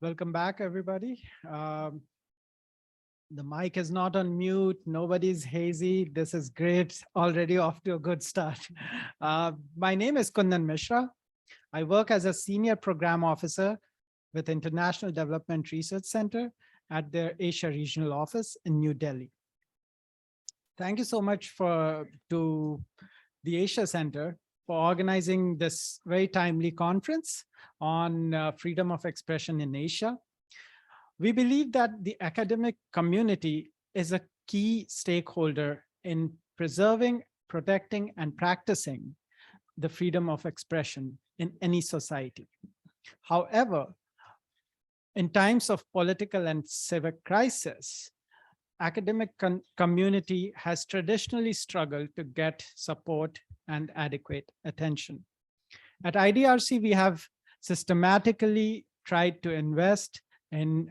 Welcome back, everybody. The mic is not on mute. Nobody's hazy. This is great. Already off to a good start. My name is Kundan Mishra. I work as a senior program officer with International Development Research Center at their Asia Regional Office in New Delhi. Thank you so much to the Asia Center for organizing this very timely conference on freedom of expression in Asia. We believe that the academic community is a key stakeholder in preserving, protecting, and practicing the freedom of expression in any society. However, in times of political and civic crisis, academic community has traditionally struggled to get support and adequate attention. At IDRC, we have systematically tried to invest in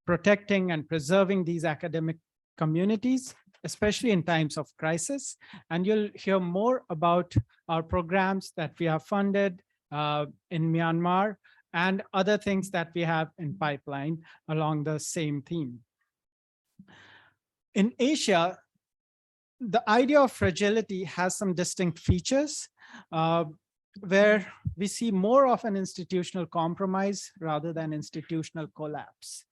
protecting and preserving these academic communities, especially in times of crisis. And you'll hear more about our programs that we have funded in Myanmar and other things that we have in pipeline along the same theme. In Asia, the idea of fragility has some distinct features where we see more of an institutional compromise rather than institutional collapse,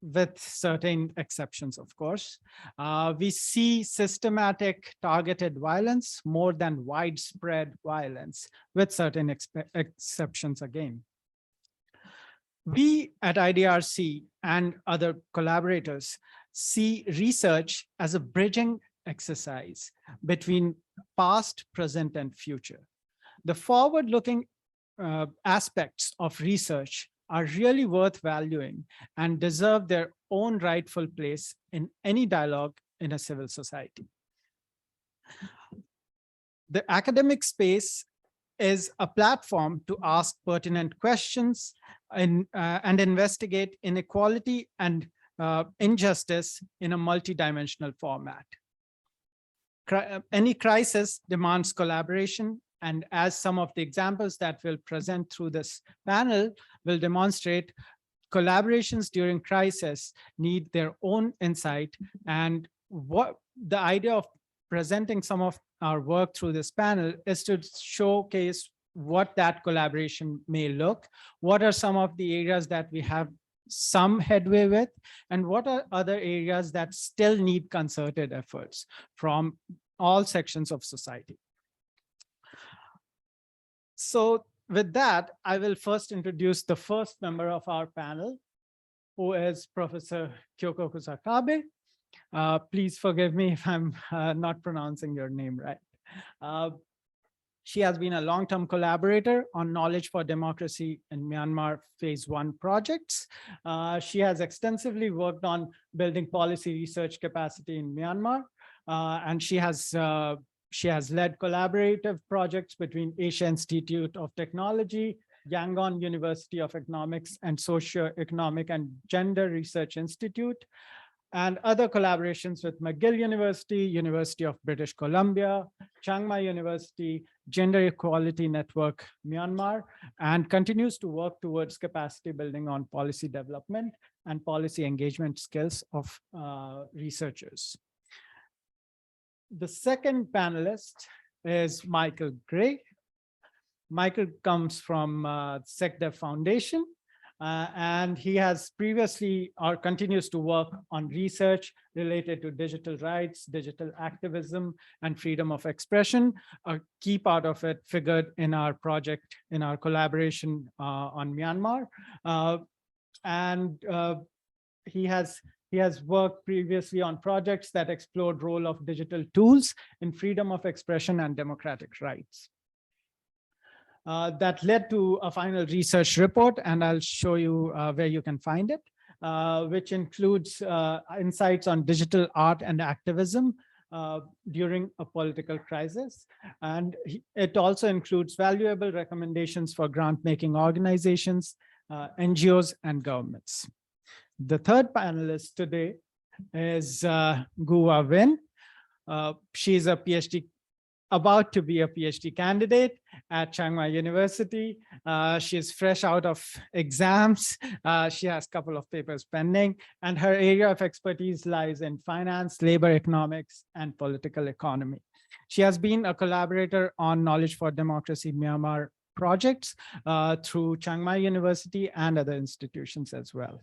with certain exceptions, of course. We see systematic targeted violence more than widespread violence, with certain exceptions again. We at IDRC and other collaborators see research as a bridging exercise between past, present, and future. The forward-looking aspects of research are really worth valuing and deserve their own rightful place in any dialogue in a civil society. The academic space is a platform to ask pertinent questions and investigate inequality and injustice in a multidimensional format. Any crisis demands collaboration, and as some of the examples that we'll present through this panel will demonstrate, collaborations during crisis need their own insight. And what the idea of presenting some of our work through this panel is to showcase what that collaboration may look, what are some of the areas that we have some headway with, and what are other areas that still need concerted efforts from all sections of society. So with that, I will first introduce the first member of our panel, who is Professor Kyoko Kusakabe. Please forgive me if I'm not pronouncing your name right. She has been a long-term collaborator on Knowledge for Democracy in Myanmar Phase 1 projects. She has extensively worked on building policy research capacity in Myanmar, and she has led collaborative projects between Asia Institute of Technology, Yangon University of Economics and Socio-Economic and Gender Research Institute, and other collaborations with McGill University, University of British Columbia, Chiang Mai University, Gender Equality Network, Myanmar, and continues to work towards capacity building on policy development and policy engagement skills of researchers. The second panelist is Michael Gray. Michael comes from SecDev Foundation, and he has previously or continues to work on research related to digital rights, digital activism, and freedom of expression. A key part of it figured in our project, in our collaboration on Myanmar. He has worked previously on projects that explored role of digital tools in freedom of expression and democratic rights. That led to a final research report, and I'll show you where you can find it, which includes insights on digital art and activism during a political crisis. And it also includes valuable recommendations for grant-making organizations, NGOs, and governments. The third panelist today is Guwa Win. She's a PhD, about to be a PhD candidate, at Chiang Mai University. She's fresh out of exams. She has a couple of papers pending, and her area of expertise lies in finance, labor economics, and political economy. She has been a collaborator on Knowledge for Democracy Myanmar projects through Chiang Mai University and other institutions as well.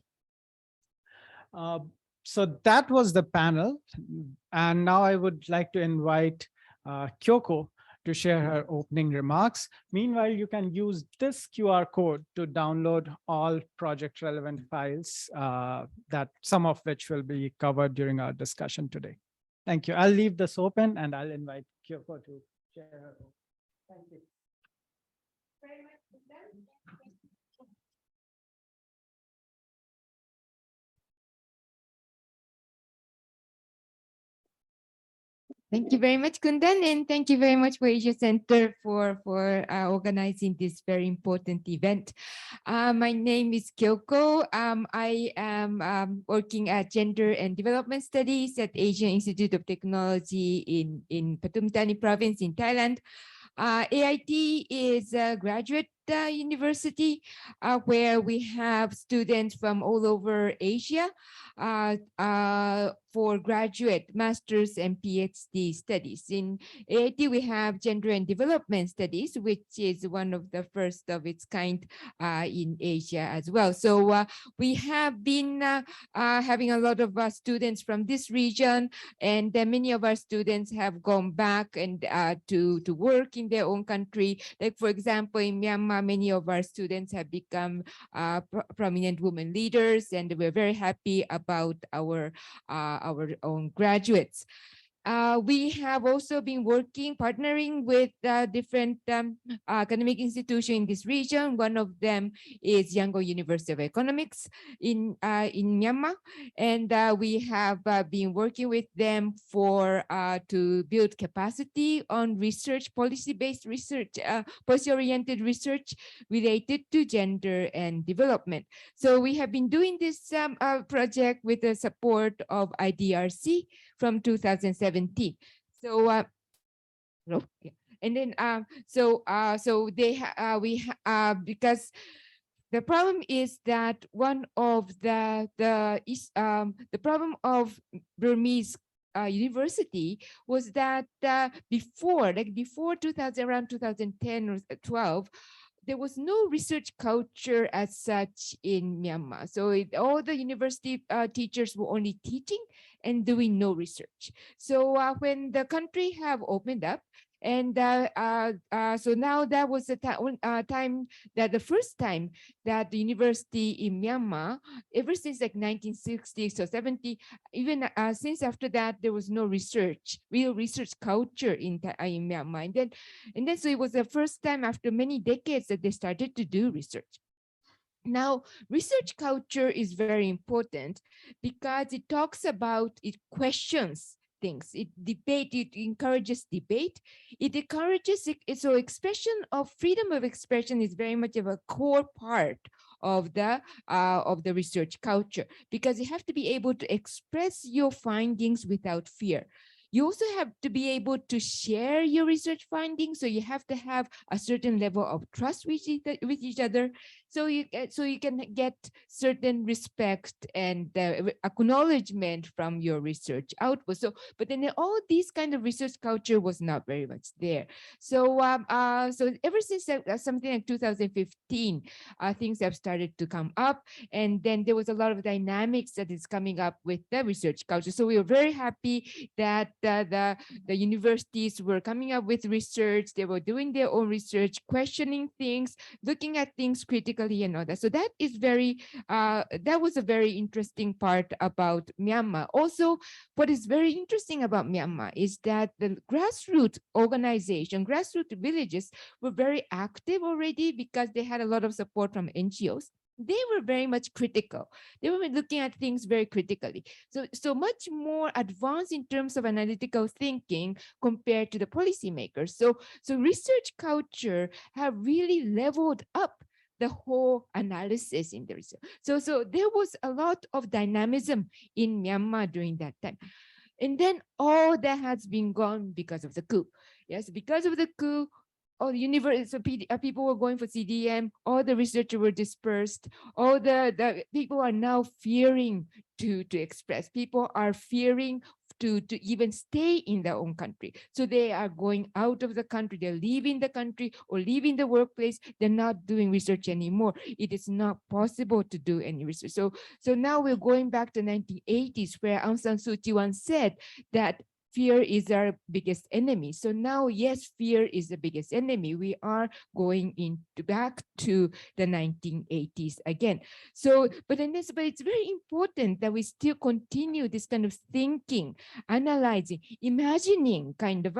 So that was the panel. And now I would like to invite Kyoko to share her opening remarks. Meanwhile, you can use this QR code to download all project relevant files that some of which will be covered during our discussion today. Thank you. I'll leave this open and I'll invite Kyoko to share her. Thank you. Very much. Thank you very much, Kundan, and thank you very much for Asia Center for organizing this very important event. My name is Kyoko. I am working at Gender and Development Studies at Asian Institute of Technology in Pathum Thani province in Thailand. AIT is a graduate university where we have students from all over Asia for graduate, master's, and PhD studies. In AIT, we have Gender and Development Studies, which is one of the first of its kind in Asia as well. So we have been having a lot of students from this region, and many of our students have gone back and to work in their own country. Like, for example, in Myanmar, many of our students have become prominent women leaders, and we're very happy about our own graduates. We have also been partnering with different academic institutions in this region. One of them is Yangon University of Economics in Myanmar, and we have been working with them to build capacity on research, policy-based research, policy-oriented research related to gender and development. So we have been doing this project with the support of IDRC from 2017. So and then because the problem is that one of the problem of Burmese university was that before 2000, around 2010 or 12, there was no research culture as such in Myanmar. So all the university teachers were only teaching and doing no research. So when the country have opened up, and so now that was the time that the first time that the university in Myanmar, ever since like 1960s or 70, even since after that, there was no real research culture in Myanmar. And then so it was the first time after many decades that they started to do research. Now, research culture is very important because it talks about, it questions things, it encourages debate, it encourages so expression of freedom of expression is very much of a core part of the research culture, because you have to be able to express your findings without fear. You also have to be able to share your research findings, so you have to have a certain level of trust with each other, so you can get certain respect and acknowledgement from your research output. So, but then all these kind of research culture was not very much there. So, so ever since something like 2015, things have started to come up, and then there was a lot of dynamics that is coming up with the research culture. So we were very happy that the universities were coming up with research. They were doing their own research, questioning things, looking at things critically and all that. So that is that was a very interesting part about Myanmar. Also, what is very interesting about Myanmar is that the grassroots organization, grassroots villages were very active already because they had a lot of support from NGOs. They were very much critical. They were looking at things very critically. So much more advanced in terms of analytical thinking compared to the policymakers. So research culture have really leveled up the whole analysis in the research. So there was a lot of dynamism in Myanmar during that time. And then all that has been gone because of the coup. Yes, because of the coup, all the universe, so people were going for CDM, all the researchers were dispersed, all the people are now fearing to express. People are fearing to even stay in their own country. So they are going out of the country, they're leaving the country or leaving the workplace, they're not doing research anymore. It is not possible to do any research. So now we're going back to 1980s, where Aung San Suu Kyi once said that fear is our biggest enemy. So now, yes, fear is the biggest enemy. We are going back to the 1980s again. So, but it's very important that we still continue this kind of thinking, analyzing, imagining kind of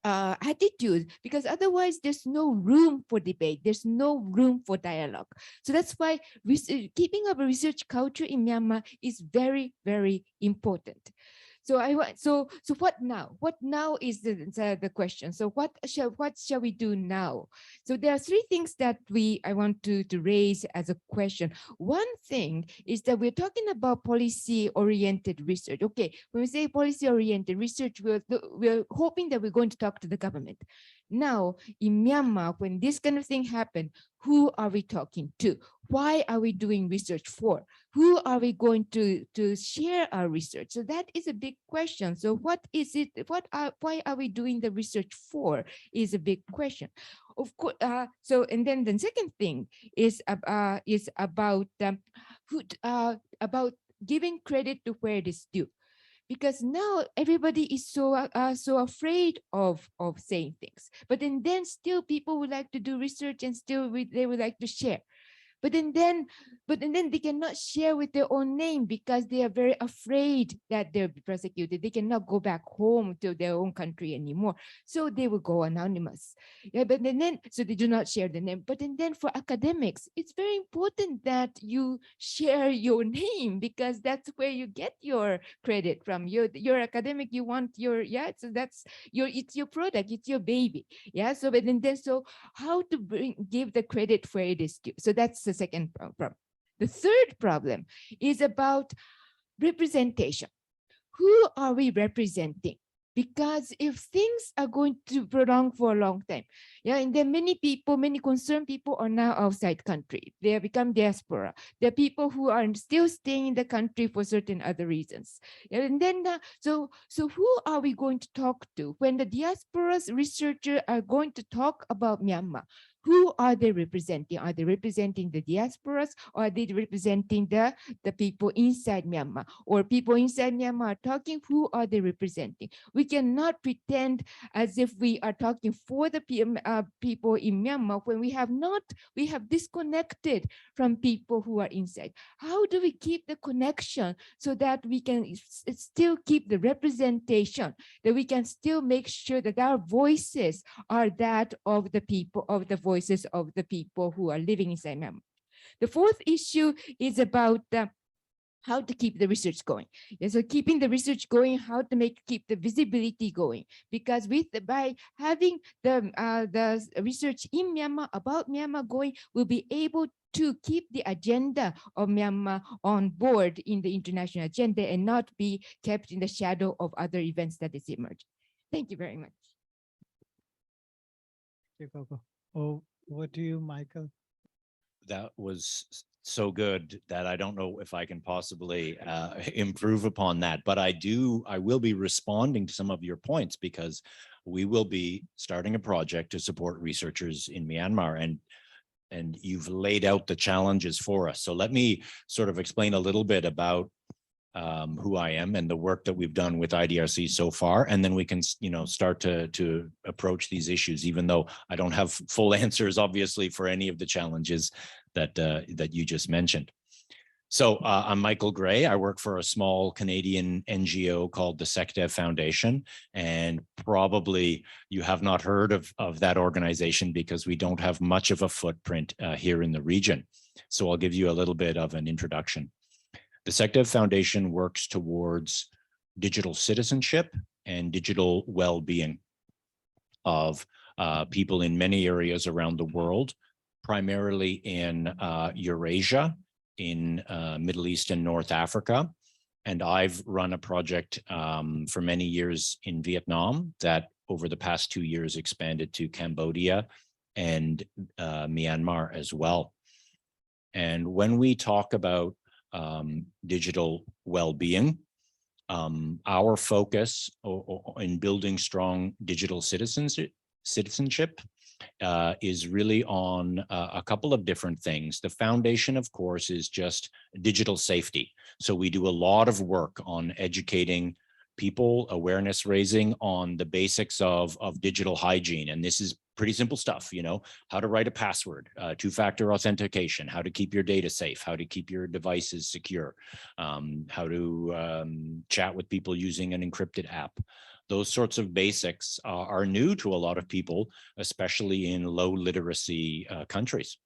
attitude, because otherwise there's no room for debate, there's no room for dialogue. So that's why keeping up a research culture in Myanmar is very, very important. So what now? What now is the question. So what shall we do now? So there are three things that I want to raise as a question. One thing is that we're talking about policy-oriented research. Okay, when we say policy-oriented research, we're hoping that we're going to talk to the government. Now, in Myanmar, when this kind of thing happened, who are we talking to? Why are we doing research for? Who are we going to share our research? So that is a big question. So what is it? Why are we doing the research for? Is a big question. Of course. So and then the second thing is about giving credit to where it is due. Because now everybody is so afraid of saying things, but then still people would like to do research and still they would like to share. But then they cannot share with their own name because they are very afraid that they'll be persecuted. They cannot go back home to their own country anymore. So they will go anonymous. Yeah, but then so they do not share the name. But then for academics, it's very important that you share your name, because that's where you get your credit from. Your academic, you want your, yeah, so that's it's your product, it's your baby. Yeah. So but then so how to give the credit where it is due. So that's the second problem. The third problem is about representation. Who are we representing? Because if things are going to prolong for a long time, yeah, and then many concerned people are now outside country. They have become diaspora. There are people who are still staying in the country for certain other reasons. And then, so who are we going to talk to when the diaspora's researchers are going to talk about Myanmar? Who are they representing? Are they representing the diasporas, or are they representing the people inside Myanmar? Or people inside Myanmar are talking, who are they representing? We cannot pretend as if we are talking for the people in Myanmar when we have disconnected from people who are inside. How do we keep the connection so that we can still keep the representation, that we can still make sure that our voices are that of the people, of the voices of the people who are living inside Myanmar? The fourth issue is about how to keep the research going. Yeah, so keeping the research going, how to keep the visibility going, because by having the research in Myanmar about Myanmar going, we'll be able to keep the agenda of Myanmar on board in the international agenda and not be kept in the shadow of other events that is emerging. Thank you very much. Thank you, Kyoko. Oh, what do you, Michael? That was so good that I don't know if I can possibly improve upon that, but I will be responding to some of your points, because we will be starting a project to support researchers in Myanmar, and you've laid out the challenges for us. So let me sort of explain a little bit about who I am and the work that we've done with IDRC so far, and then we can, start to approach these issues, even though I don't have full answers, obviously, for any of the challenges that you just mentioned. So I'm Michael Gray. I work for a small Canadian NGO called the SecDev Foundation, and probably you have not heard of that organization because we don't have much of a footprint here in the region. So I'll give you a little bit of an introduction. The SecDev Foundation works towards digital citizenship and digital well-being of people in many areas around the world, primarily in Eurasia, in Middle East and North Africa, And I've run a project for many years in Vietnam that over the past 2 years expanded to Cambodia and Myanmar as well. And when we talk about digital well-being, our focus in building strong digital citizenship is really on a couple of different things. The foundation, of course, is just digital safety. So we do a lot of work on educating people, awareness raising on the basics of digital hygiene. And this is pretty simple stuff, you know, how to write a password, two-factor authentication, how to keep your data safe, how to keep your devices secure, how to chat with people using an encrypted app. Those sorts of basics are new to a lot of people, especially in low literacy countries.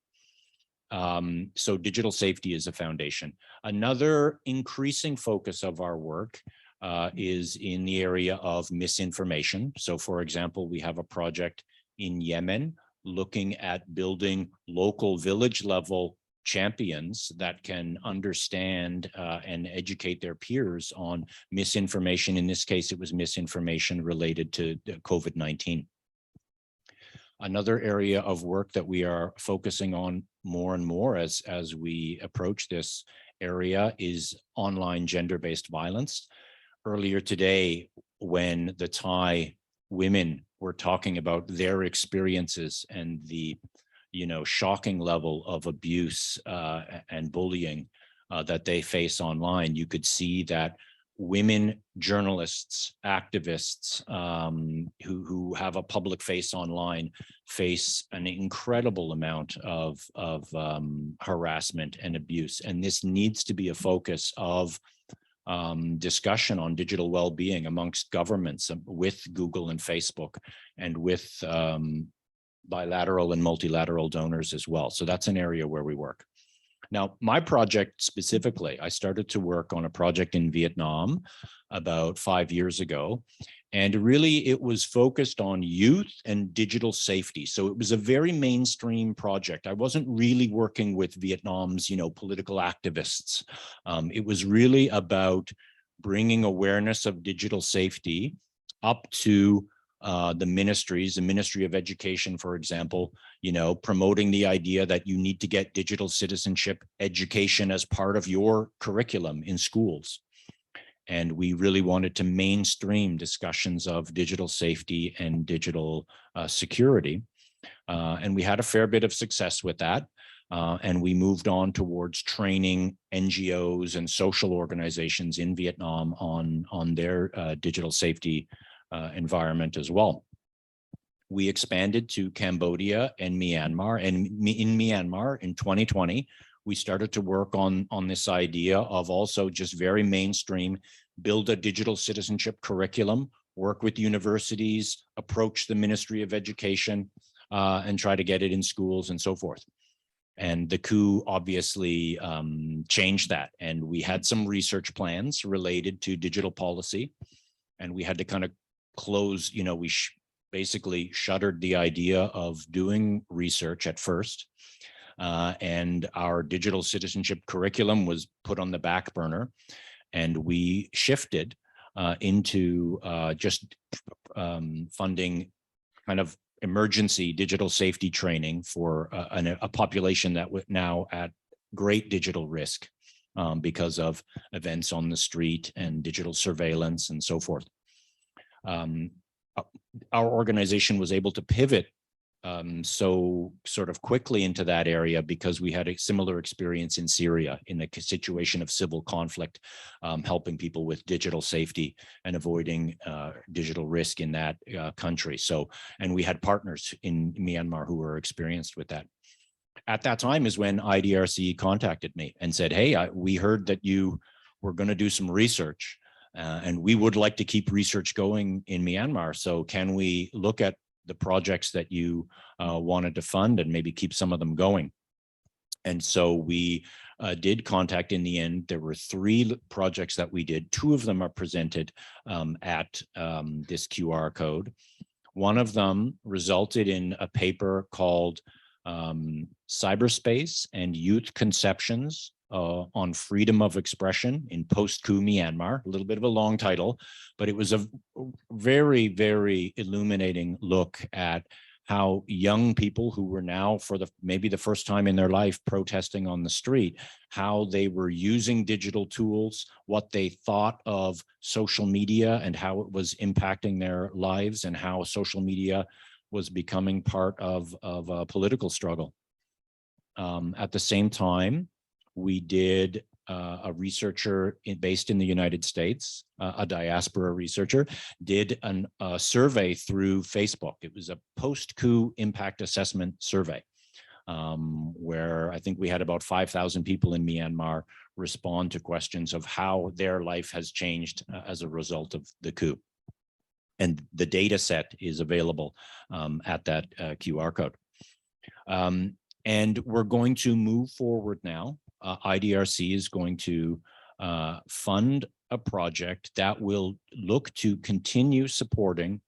So digital safety is a foundation. Another increasing focus of our work is in the area of misinformation. So for example, we have a project in Yemen looking at building local village level champions that can understand and educate their peers on misinformation. In this case, it was misinformation related to COVID-19. Another area of work that we are focusing on more and more as we approach this area is online gender-based violence. Earlier today, when the Thai women were talking about their experiences and the shocking level of abuse and bullying that they face online, you could see that women journalists, activists who have a public face online face an incredible amount of harassment and abuse. And this needs to be a focus of discussion on digital well-being amongst governments with Google and Facebook and with bilateral and multilateral donors as well. So that's an area where we work. Now, my project specifically, I started to work on a project in Vietnam about 5 years ago, and really it was focused on youth and digital safety. So it was a very mainstream project. I wasn't really working with Vietnam's, political activists. It was really about bringing awareness of digital safety up to the ministries, the Ministry of Education, for example, promoting the idea that you need to get digital citizenship education as part of your curriculum in schools. And we really wanted to mainstream discussions of digital safety and digital security. And we had a fair bit of success with that. And we moved on towards training NGOs and social organizations in Vietnam on their digital safety environment as well. We expanded to Cambodia and Myanmar, and in Myanmar in 2020, we started to work on this idea of also just very mainstream, build a digital citizenship curriculum, work with universities, approach the Ministry of Education, and try to get it in schools and so forth. And the coup obviously changed that. And we had some research plans related to digital policy, and we had to kind of close, we basically shuttered the idea of doing research at first. And our digital citizenship curriculum was put on the back burner, and we shifted into just funding kind of emergency digital safety training for a population that was now at great digital risk because of events on the street and digital surveillance and so forth. Our organization was able to pivot so sort of quickly into that area because we had a similar experience in Syria in a situation of civil conflict, helping people with digital safety and avoiding digital risk in that country. So, and we had partners in Myanmar who were experienced with that. At that time is when IDRC contacted me and said, hey, we heard that you were going to do some research. And we would like to keep research going in Myanmar. So can we look at the projects that you wanted to fund and maybe keep some of them going? And so we did contact in the end. There were 3 projects that we did. 2 of them are presented at this QR code. One of them resulted in a paper called Cyberspace and Youth Conceptions on freedom of expression in post-coup Myanmar, a little bit of a long title, but it was a very, very illuminating look at how young people who were now for maybe the first time in their life protesting on the street, how they were using digital tools, what they thought of social media and how it was impacting their lives, and how social media was becoming part of a political struggle. At the same time, we did a researcher based in the United States, a diaspora researcher, did a survey through Facebook. It was a post-coup impact assessment survey, where I think we had about 5,000 people in Myanmar respond to questions of how their life has changed as a result of the coup. And the data set is available at that QR code. And we're going to move forward now. IDRC is going to fund a project that will look to continue supporting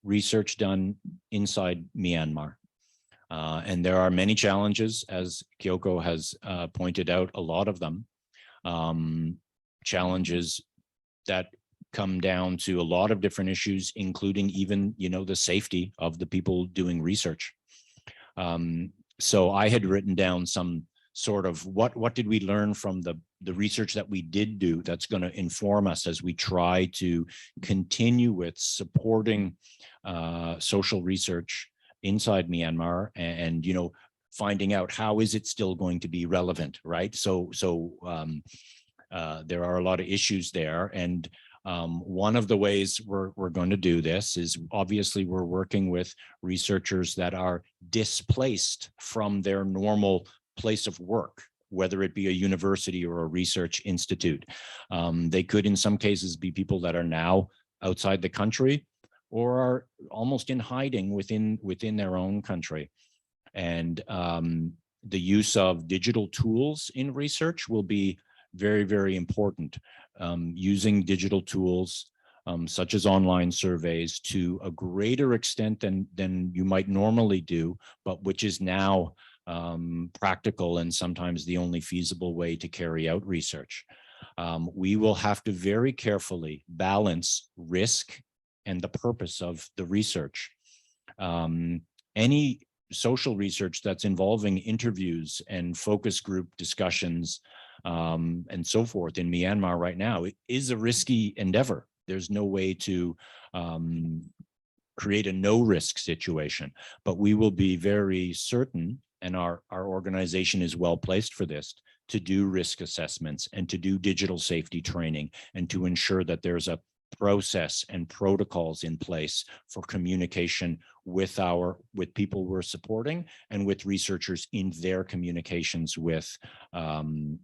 research done inside Myanmar. And there are many challenges, as Kyoko has pointed out, a lot of them. Challenges that come down to a lot of different issues, including even, the safety of the people doing research. So I had written down some sort of what did we learn from the research that we did do that's going to inform us as we try to continue with supporting social research inside Myanmar, and finding out how is it still going to be relevant, right? So there are a lot of issues there, and one of the ways we're going to do this is obviously we're working with researchers that are displaced from their normal place of work, whether it be a university or a research institute. They could, in some cases, be people that are now outside the country or are almost in hiding within their own country. And the use of digital tools in research will be very, very important. Using digital tools such as online surveys to a greater extent than you might normally do, but which is now practical and sometimes the only feasible way to carry out research. We will have to very carefully balance risk and the purpose of the research. Any social research that's involving interviews and focus group discussions and so forth in Myanmar right now, it is a risky endeavor. There's no way to create a no-risk situation, but we will be very certain, and our organization is well placed for this, to do risk assessments and to do digital safety training and to ensure that there's a process and protocols in place for communication with people we're supporting and with researchers in their communications with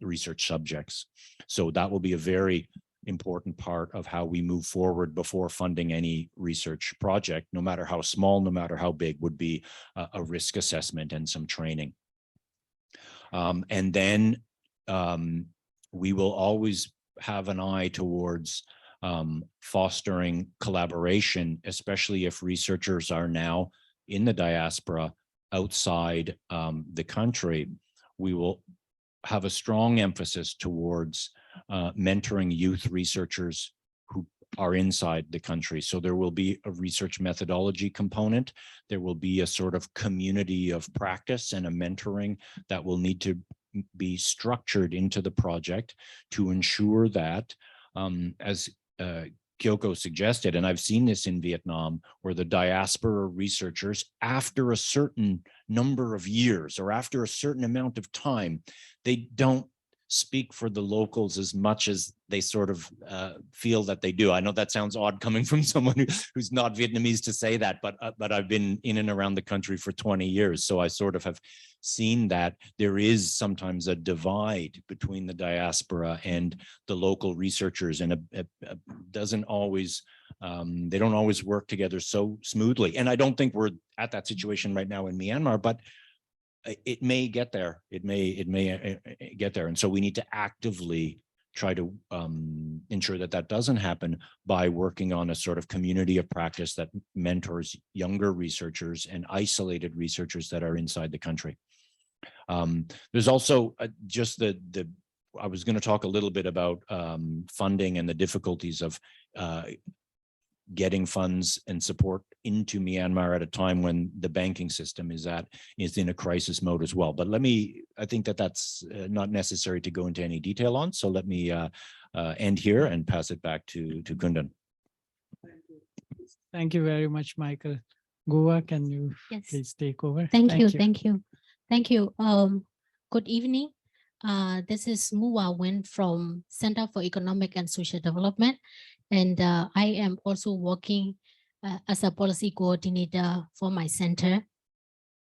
research subjects. So that will be a very important part of how we move forward before funding any research project, no matter how small, no matter how big, would be a risk assessment and some training. And then we will always have an eye towards fostering collaboration, especially if researchers are now in the diaspora outside the country. We will have a strong emphasis towards mentoring youth researchers who are inside the country. So there will be a research methodology component. There will be a sort of community of practice and a mentoring that will need to be structured into the project to ensure that, as Kyoko suggested, and I've seen this in Vietnam, where the diaspora researchers, after a certain number of years or after a certain amount of time, they don't speak for the locals as much as they sort of feel that they do. I know that sounds odd coming from someone who's not Vietnamese to say that, but I've been in and around the country for 20 years. So I sort of have seen that there is sometimes a divide between the diaspora and the local researchers, and it doesn't always, they don't always work together so smoothly. And I don't think we're at that situation right now in Myanmar, but it may get there. It may get there. And so we need to actively try to ensure that that doesn't happen by working on a sort of community of practice that mentors younger researchers and isolated researchers that are inside the country. There's also just the I was going to talk a little bit about funding and the difficulties of getting funds and support into Myanmar at a time when the banking system is in a crisis mode as well. But I think that's not necessary to go into any detail on. So let me end here and pass it back to Kundan. Thank you very much, Michael. Goa, can you Yes. please take over? Thank you. Thank you. Good evening. This is Muwa Wen from Center for Economic and Social Development. And I am also working as a policy coordinator for my center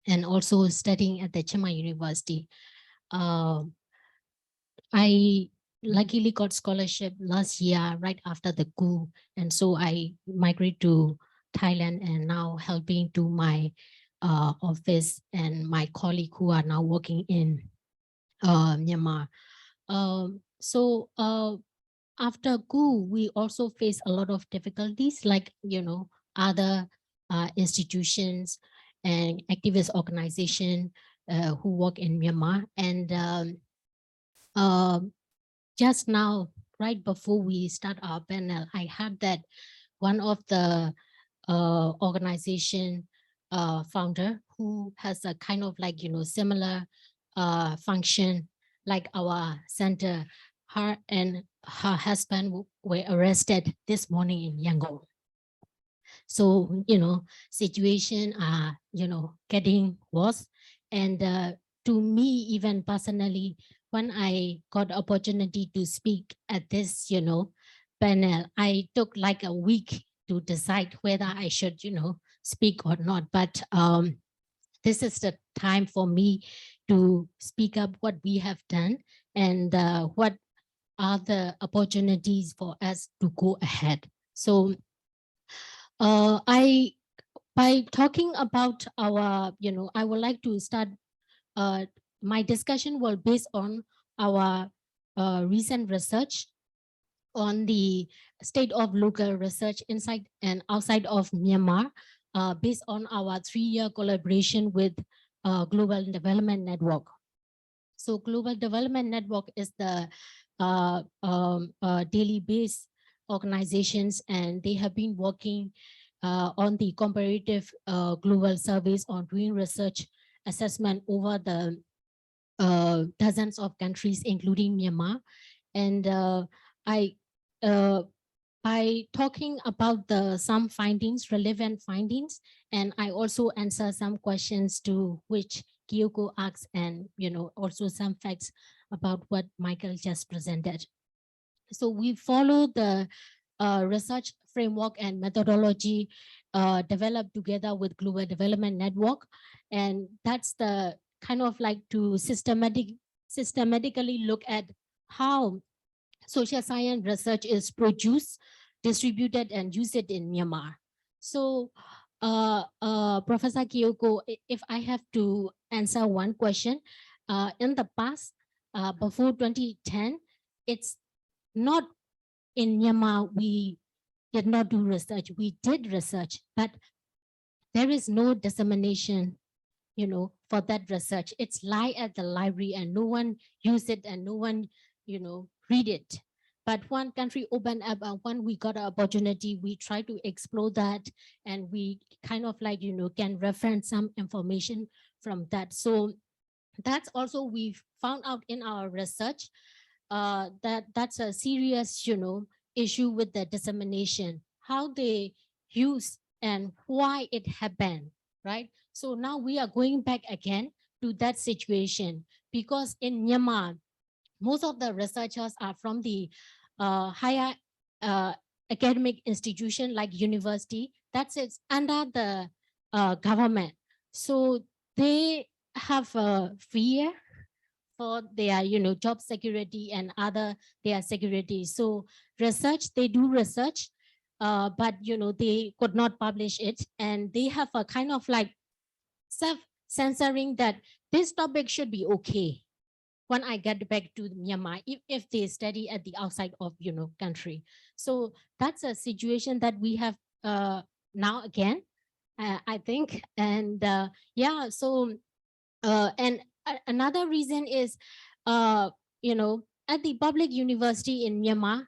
and also studying at the Chiang University. I luckily got scholarship last year right after the coup. And so I migrated to Thailand and now helping to my office and my colleague who are now working in Myanmar. After coup, we also face a lot of difficulties, like, other institutions and activist organizations who work in Myanmar. And just now, right before we start our panel, I heard that one of the organization founder who has a kind of like, similar function like our center, her and her husband were arrested this morning in Yangon. So, situation are, getting worse. And to me, even personally, when I got opportunity to speak at this, panel, I took like a week to decide whether I should, speak or not. But this is the time for me to speak up what we have done and what are the opportunities for us to go ahead. So by talking about our, I would like to start, my discussion will based on our recent research on the state of local research inside and outside of Myanmar, based on our 3-year collaboration with Global Development Network. So Global Development Network is the daily based organizations, and they have been working on the comparative global surveys on doing research assessment over the dozens of countries, including Myanmar. And by talking about some findings, relevant findings, and I also answer some questions to which Kyoko asked, and also some facts about what Michael just presented. So we follow the research framework and methodology developed together with Global Development Network, and that's the kind of like to systematically look at how social science research is produced, distributed, and used in Myanmar. So Professor Kyoko, if I have to answer one question, in the past, before 2010, it's not in Myanmar, we did not do research. We did research, but there is no dissemination, for that research. It's lie at the library and no one use it and no one, read it. But one country opened up, and when we got an opportunity, we try to explore that, and we kind of like, can reference some information from that. So that's also we found out in our research that's a serious, issue with the dissemination, how they use and why it happened, right? So now we are going back again to that situation, because in Myanmar, most of the researchers are from the higher academic institution like university that sits under the government. So they have a fear for their, job security and other their security. So research, they do research, but they could not publish it, and they have a kind of like self-censoring that this topic should be okay when I get back to Myanmar, if they study at the outside of, country. So that's a situation that we have now again, I think. And yeah, so, and another reason is, at the public university in Myanmar,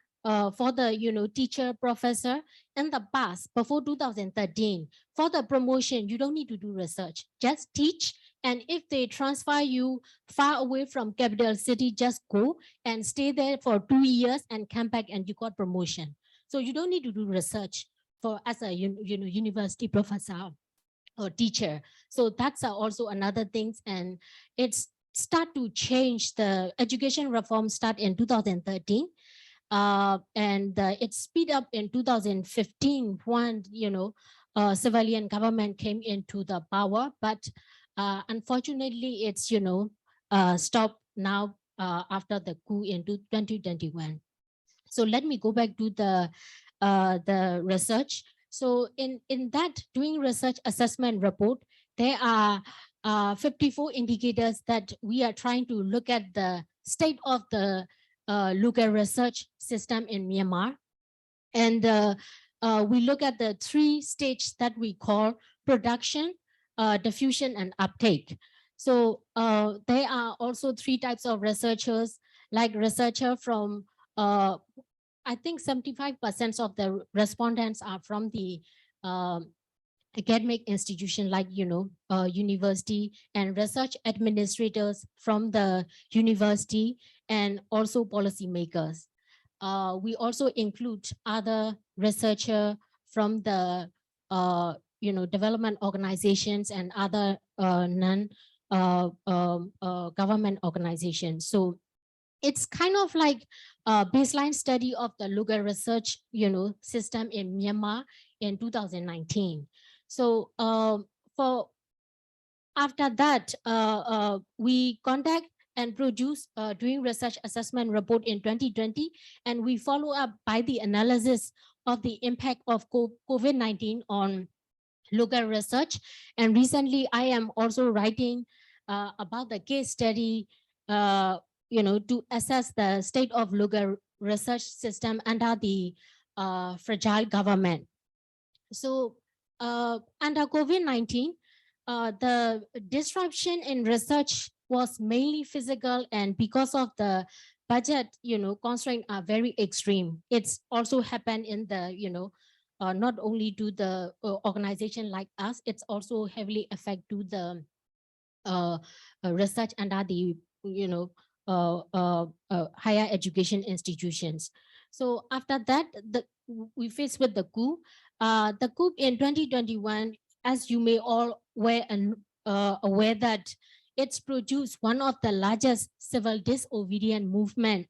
for the teacher professor in the past before 2013, for the promotion you don't need to do research, just teach. And if they transfer you far away from capital city, just go and stay there for 2 years and come back and you got promotion. So you don't need to do research for as a university professor or teacher. So that's also another thing. And it's start to change. The education reform start in 2013. And it speed up in 2015 when civilian government came into the power, but unfortunately it's stopped now after the coup in 2021. So let me go back to the research. So in that doing research assessment report, there are 54 indicators that we are trying to look at the state of the Lugar research system in Myanmar. And we look at the 3 stages that we call production, diffusion, and uptake. So there are also 3 types of researchers, like researcher from, I think 75% of the respondents are from the academic institution like university, and research administrators from the university, and also policymakers. We also include other researcher from the development organizations and other non-government organizations. So it's kind of like a baseline study of the Lugar research system in Myanmar in 2019. So for after that, we contact and produce doing research assessment report in 2020, and we follow up by the analysis of the impact of COVID-19 on Lugar research. And recently I am also writing about the case study to assess the state of Lugar research system under the fragile government. So under COVID-19, the disruption in research was mainly physical, and because of the budget, constraints are very extreme. It's also happened in the, not only to the organization like us, it's also heavily affect to the research under the, higher education institutions. So after that, we faced with the coup. The coup in 2021, as you may all aware that it's produced one of the largest civil disobedient movement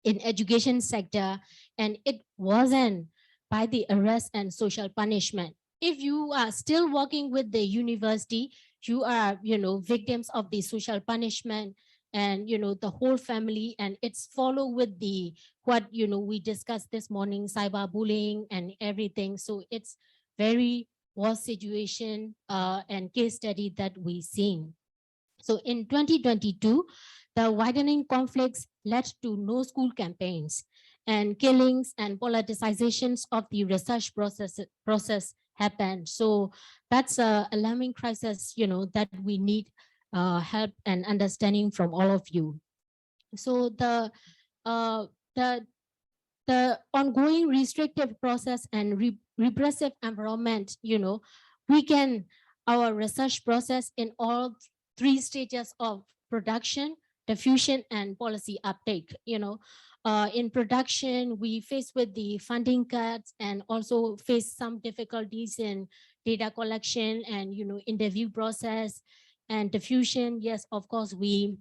in education sector, and it wasn't by the arrest and social punishment. If you are still working with the university, you are victims of the social punishment, and the whole family, and it's follow with the what we discussed this morning, cyberbullying and everything. So it's very worse situation and case study that we seen. So in 2022, the widening conflicts led to no school campaigns, and killings and politicizations of the research process happened. So that's a alarming crisis, that we need help and understanding from all of you. So the ongoing restrictive process and repressive environment, weaken our research process in all 3 stages of production, diffusion, and policy uptake. In production, we face with the funding cuts, and also face some difficulties in data collection and interview process. And diffusion, yes, of course, we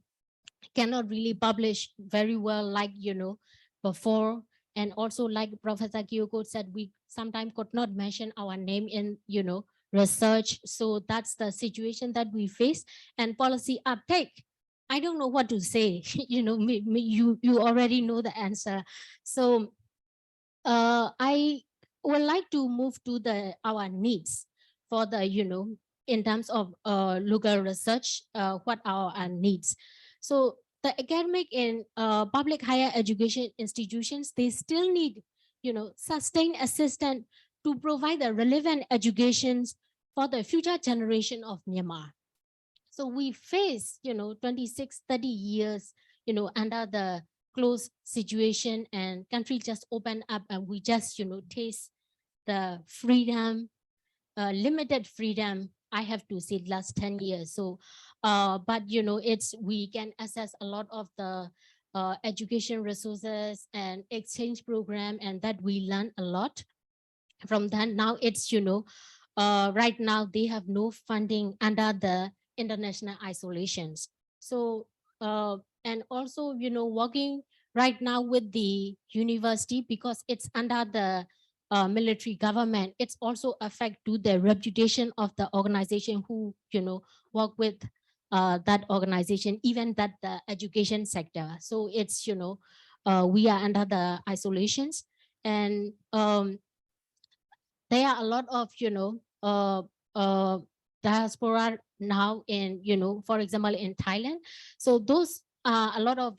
cannot really publish very well like before. And also, like Professor Kyoko said, we sometimes could not mention our name in research. So that's the situation that we face. And policy uptake, I don't know what to say. You already know the answer. So I would like to move to our needs for the in terms of Lugar research, what are our needs. So the academic and public higher education institutions, they still need sustained assistance to provide the relevant educations for the future generation of Myanmar. So we face 26-30 years under the closed situation and country just open up and we just, taste the freedom, limited freedom, I have to say last 10 years. So, but, we can access a lot of the education resources and exchange program, and that we learn a lot from that. Now it's, right now they have no funding under the international isolations. So, and also, working right now with the university because it's under the military government, it's also affect to the reputation of the organization who, work with that organization, even that the education sector. So it's, we are under the isolations, and there are a lot of, diaspora now in, for example, in Thailand. So those are a lot of,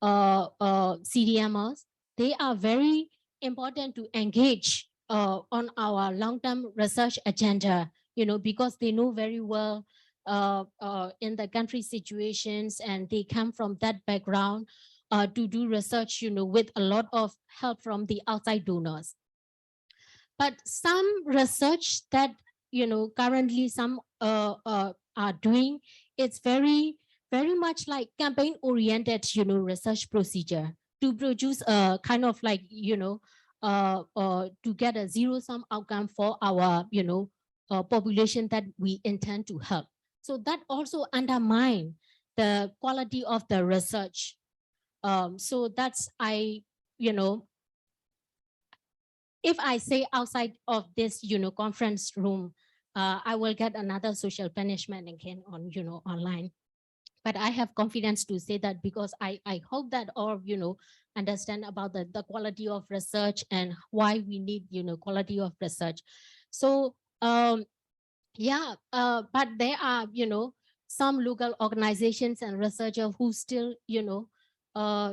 CDMOs. They are very important to engage on our long-term research agenda, because they know very well in the country situations, and they come from that background to do research, with a lot of help from the outside donors. But some research that, currently some are doing, it's very much like campaign oriented, research procedure to produce a kind of like, to get a zero-sum outcome for our, population that we intend to help. So that also undermine the quality of the research. So that's, if I say outside of this, conference room, I will get another social punishment again on, online. But I have confidence to say that because I hope that all, understand about the quality of research and why we need, quality of research. So, yeah, but there are, some local organizations and researchers who still,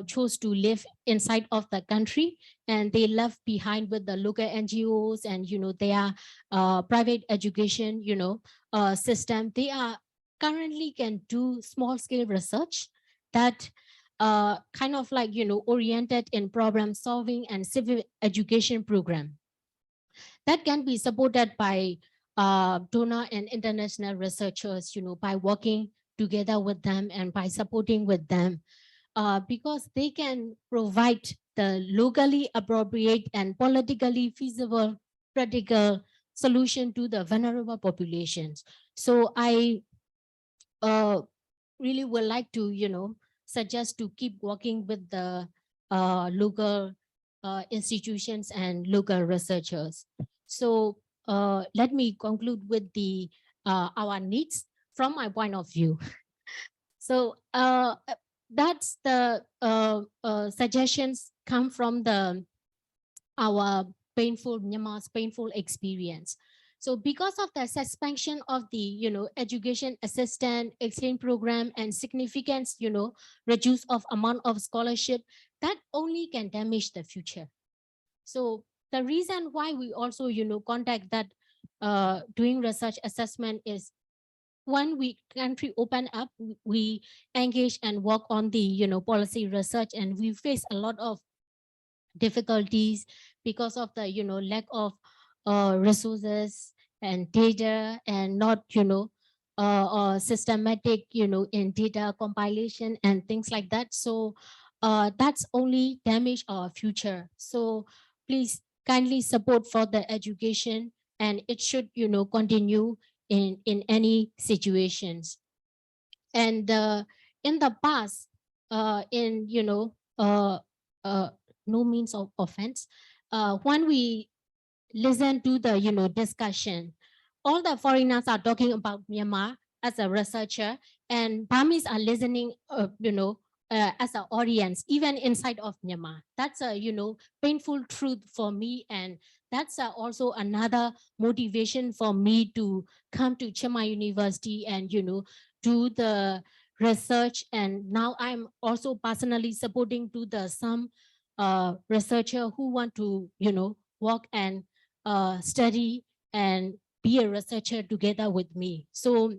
chose to live inside of the country, and they left behind with the local NGOs and, their private education, system. They are currently can do small scale research that kind of like, oriented in problem solving and civic education program that can be supported by donor and international researchers, by working together with them and by supporting with them. Because they can provide the locally appropriate and politically feasible practical solution to the vulnerable populations. So I really would like to, suggest to keep working with the local institutions and local researchers. So let me conclude with the our needs from my point of view. So that's the suggestions come from the our Myanmar's painful experience. So because of the suspension of the education assistant exchange program and significant reduce of amount of scholarship, that only can damage the future. So the reason why we also contact that doing research assessment is when we country open up, we engage and work on the policy research, and we face a lot of difficulties because of the lack of resources and data, and not systematic in data compilation and things like that. So that's only damage our future. So please kindly support for the education, and it should continue in any situations. And in the past, in no means of offense, when we listen to the discussion, all the foreigners are talking about Myanmar as a researcher, and Burmese are listening as an audience, even inside of Myanmar. That's a painful truth for me, and that's also another motivation for me to come to Chiang Mai University and do the research. And now I'm also personally supporting to the some researcher who want to work and study and be a researcher together with me. So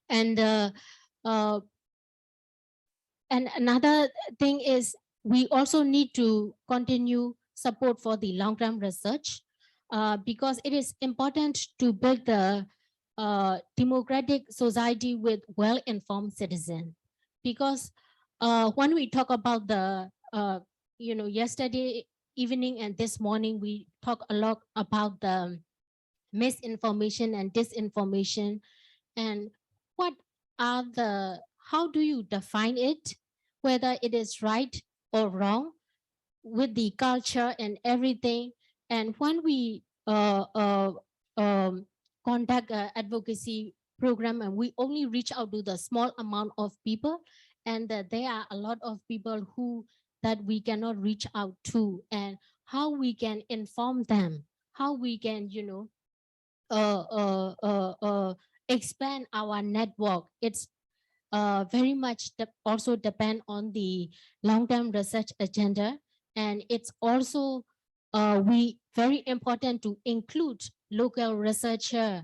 and another thing is we also need to continue support for the long-term research because it is important to build the democratic society with well-informed citizens. Because when we talk about the, yesterday evening and this morning, we talk a lot about the misinformation and disinformation, and what are the, how do you define it, whether it is right or wrong with the culture and everything. And when we conduct an advocacy program and we only reach out to the small amount of people, and that there are a lot of people who that we cannot reach out to, and how we can inform them, how we can, expand our network. It's very much also depend on the long-term research agenda. And it's also we very important to include local researcher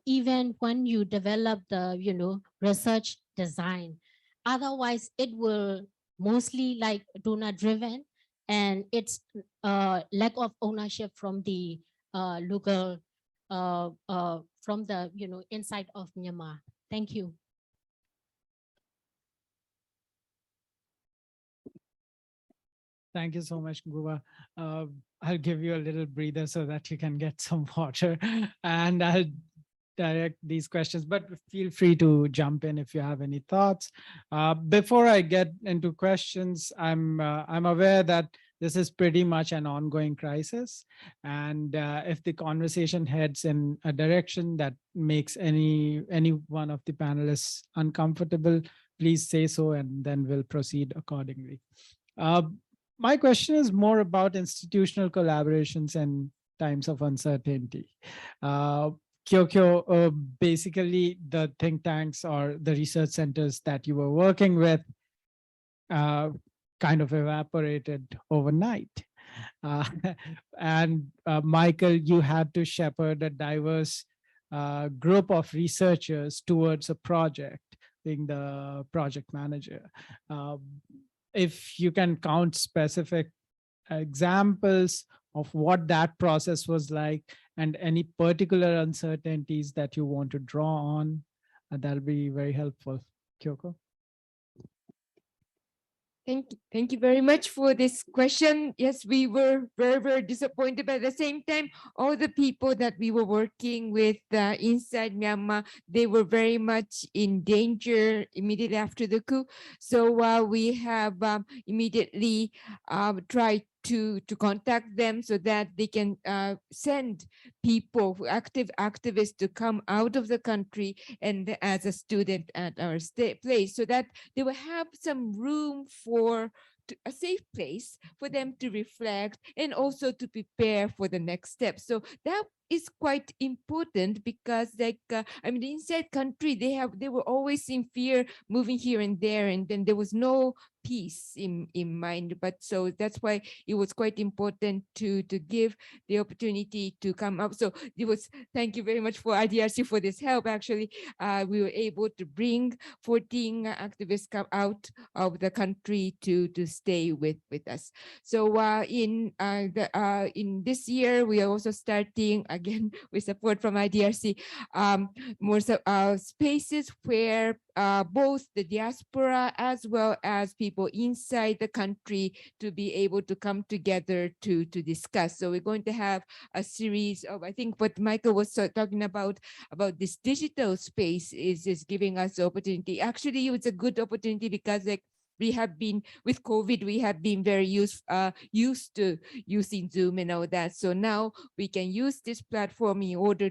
even when you develop the research design. Otherwise it will mostly like donor driven, and it's lack of ownership from the local from the inside of Myanmar. Thank you. Thank you so much, Guba. I'll give you a little breather so that you can get some water, and I'll direct these questions, but feel free to jump in if you have any thoughts. Before I get into questions, I'm aware that this is pretty much an ongoing crisis. And if the conversation heads in a direction that makes any one of the panelists uncomfortable, please say so, and then we'll proceed accordingly. My question is more about institutional collaborations and times of uncertainty. Kyoko, basically the think tanks or the research centers that you were working with kind of evaporated overnight. And Michael, you had to shepherd a diverse group of researchers towards a project, being the project manager. If you can count specific examples of what that process was like and any particular uncertainties that you want to draw on, that'll be very helpful. Kyoko? Thank you very much for this question. Yes, we were very, very disappointed, but at the same time, all the people that we were working with inside Myanmar, they were very much in danger immediately after the coup. So we have immediately tried to contact them so that they can send people, active activists, to come out of the country and as a student at our place, so that they will have some room for a safe place for them to reflect and also to prepare for the next step. So that is quite important because, like, I mean, inside country, they were always in fear, moving here and there, and then there was no peace in mind. But so that's why it was quite important to give the opportunity to come up. So it was, thank you very much for IDRC for this help. Actually, we were able to bring 14 activists come out of the country to stay with us. So in this year, we are also starting again with support from IDRC, more spaces where both the diaspora as well as people inside the country to be able to come together to discuss. So we're going to have a series of, I think what Michael was talking about this digital space is giving us the opportunity. Actually, it's a good opportunity because, like, we have been, with COVID, we have been very used to using Zoom and all that. So now we can use this platform in order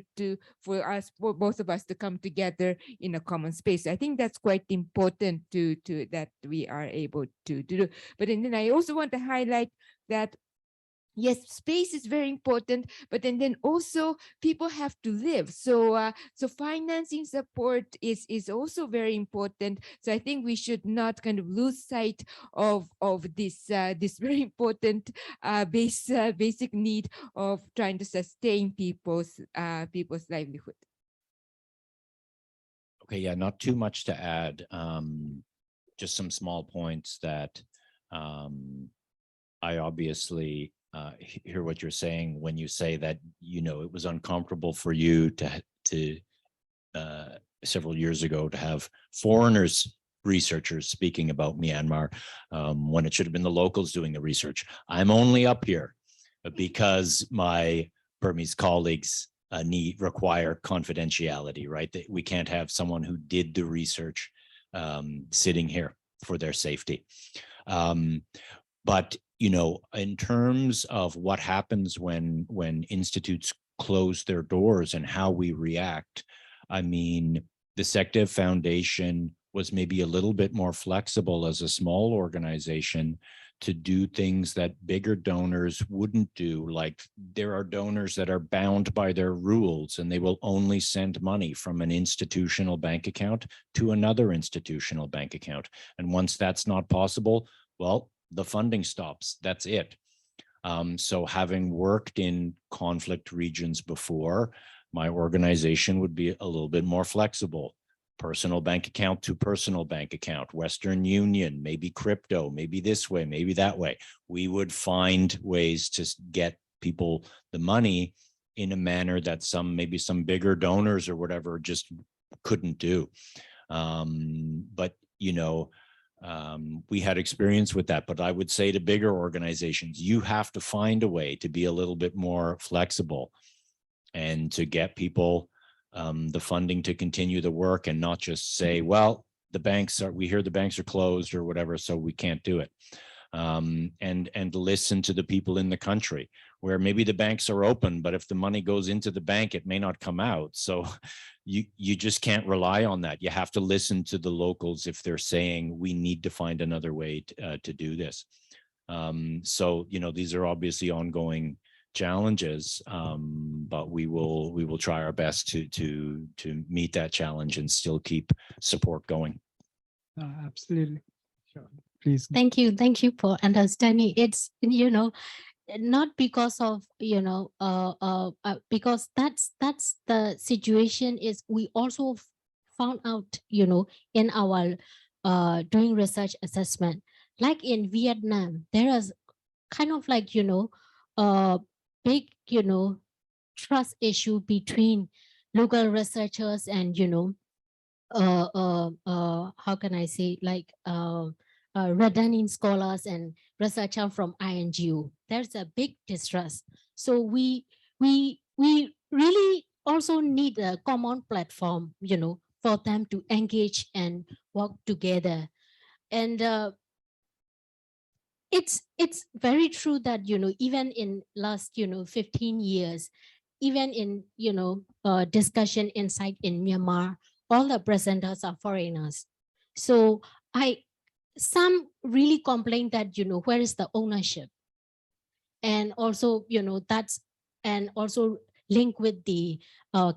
for both of us to come together in a common space. I think that's quite important to that we are able to do. But then I also want to highlight that, yes, space is very important, but then also people have to live. So so financing support is also very important. So I think we should not kind of lose sight of this this very important basic need of trying to sustain people's livelihood. Okay, yeah, not too much to add. Just some small points that I obviously hear what you're saying when you say that, you know, it was uncomfortable for you to several years ago to have foreigners, researchers speaking about Myanmar when it should have been the locals doing the research. I'm only up here because my Burmese colleagues require confidentiality, right? That we can't have someone who did the research sitting here for their safety. But you know, in terms of what happens when institutes close their doors and how we react, I mean, the SecDev Foundation was maybe a little bit more flexible as a small organization to do things that bigger donors wouldn't do. Like there are donors that are bound by their rules and they will only send money from an institutional bank account to another institutional bank account. And once that's not possible, well, the funding stops. That's it. So having worked in conflict regions before, my organization would be a little bit more flexible. Personal bank account to personal bank account, Western Union, maybe crypto, maybe this way, maybe that way. We would find ways to get people the money in a manner that maybe some bigger donors or whatever just couldn't do. But, you know, we had experience with that, but I would say to bigger organizations, you have to find a way to be a little bit more flexible and to get people the funding to continue the work and not just say, well, we hear the banks are closed or whatever, so we can't do it. And listen to the people in the country where maybe the banks are open, but if the money goes into the bank, it may not come out. So you just can't rely on that. You have to listen to the locals if they're saying we need to find another way to do this. So, you know, these are obviously ongoing challenges, but we will try our best to meet that challenge and still keep support going. Absolutely. Sure. Please. Thank you for understanding. It's, you know, not because of, you know, because that's the situation. Is we also found out, you know, in our doing research assessment, like in Vietnam, there is kind of like, you know, big, you know, trust issue between local researchers and, you know, how can I say, like returning scholars and researchers from INGO. There's a big distrust. So we really also need a common platform, you know, for them to engage and work together. And it's very true that, you know, even in last, you know, 15 years, even in, you know, discussion inside in Myanmar, all the presenters are foreigners. So some really complain that, you know, where is the ownership? And also, you know, and also link with the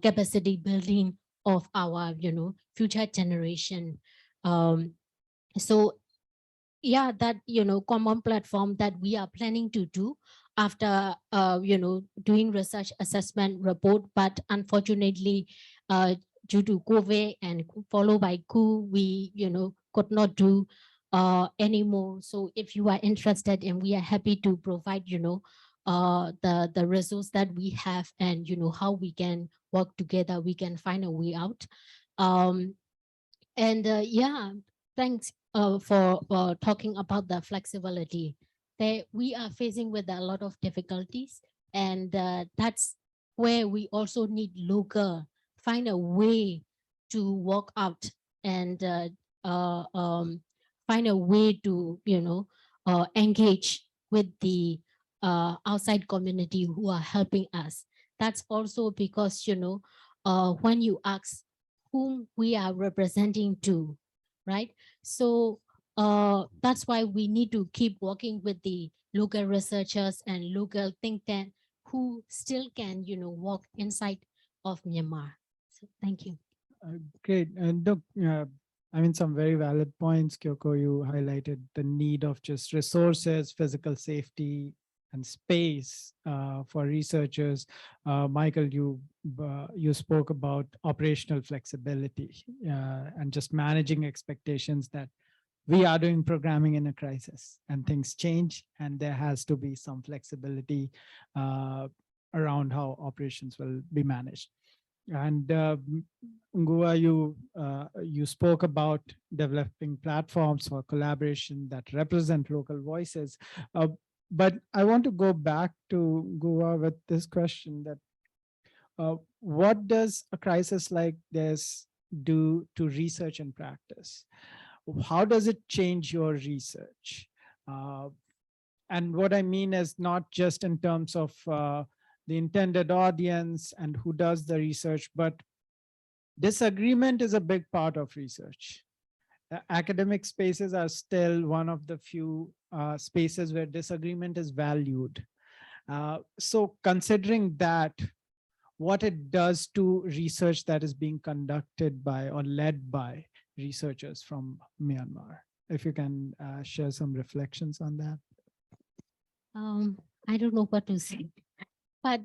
capacity building of our, you know, future generation. So yeah, that, you know, common platform that we are planning to do after, you know, doing research assessment report, but unfortunately, due to COVID and followed by coup, we, you know, could not do anymore. So if you are interested, and we are happy to provide, you know, the results that we have, and, you know, how we can work together, we can find a way out. Yeah, thanks for talking about the flexibility. We are facing with a lot of difficulties, and that's where we also need local, find a way to work out, and find a way to, you know, engage with the outside community who are helping us. That's also because, you know, when you ask whom we are representing to, right? So that's why we need to keep working with the local researchers and local think tank who still can, you know, work inside of Myanmar. So thank you. Great. And look, I mean, some very valid points, Kyoko. You highlighted the need of just resources, physical safety, and space for researchers. Michael, you spoke about operational flexibility and just managing expectations that we are doing programming in a crisis and things change, and there has to be some flexibility around how operations will be managed. And Ngua, you spoke about developing platforms for collaboration that represent local voices. But I want to go back to Ngua with this question that what does a crisis like this do to research and practice? How does it change your research? And what I mean is not just in terms of the intended audience and who does the research, but disagreement is a big part of research. Academic spaces are still one of the few spaces where disagreement is valued. So considering that, what it does to research that is being conducted by or led by researchers from Myanmar. If you can share some reflections on that. I don't know what to say, but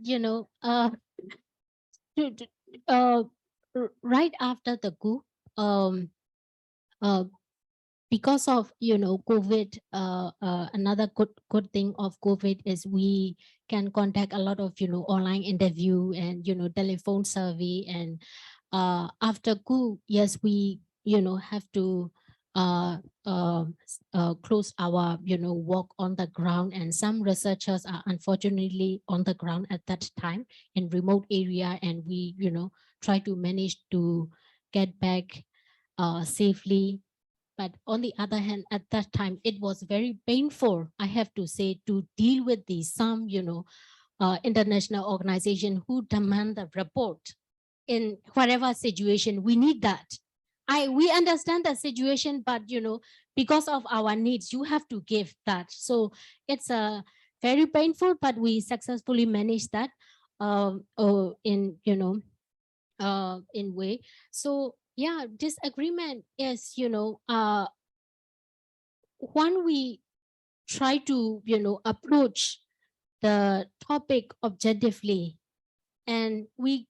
right after the coup, because of COVID, another good thing of COVID is we can contact a lot of online interview and telephone survey, and after coup, yes, we have to close our work on the ground, and some researchers are unfortunately on the ground at that time in remote area, and we try to manage to get back safely. But on the other hand, at that time, it was very painful, I have to say, to deal with some international organization who demand the report in whatever situation. We need that. We understand the situation, but because of our needs, you have to give that. So it's very painful, but we successfully managed that in in way. So yeah, disagreement is when we try to approach the topic objectively, and we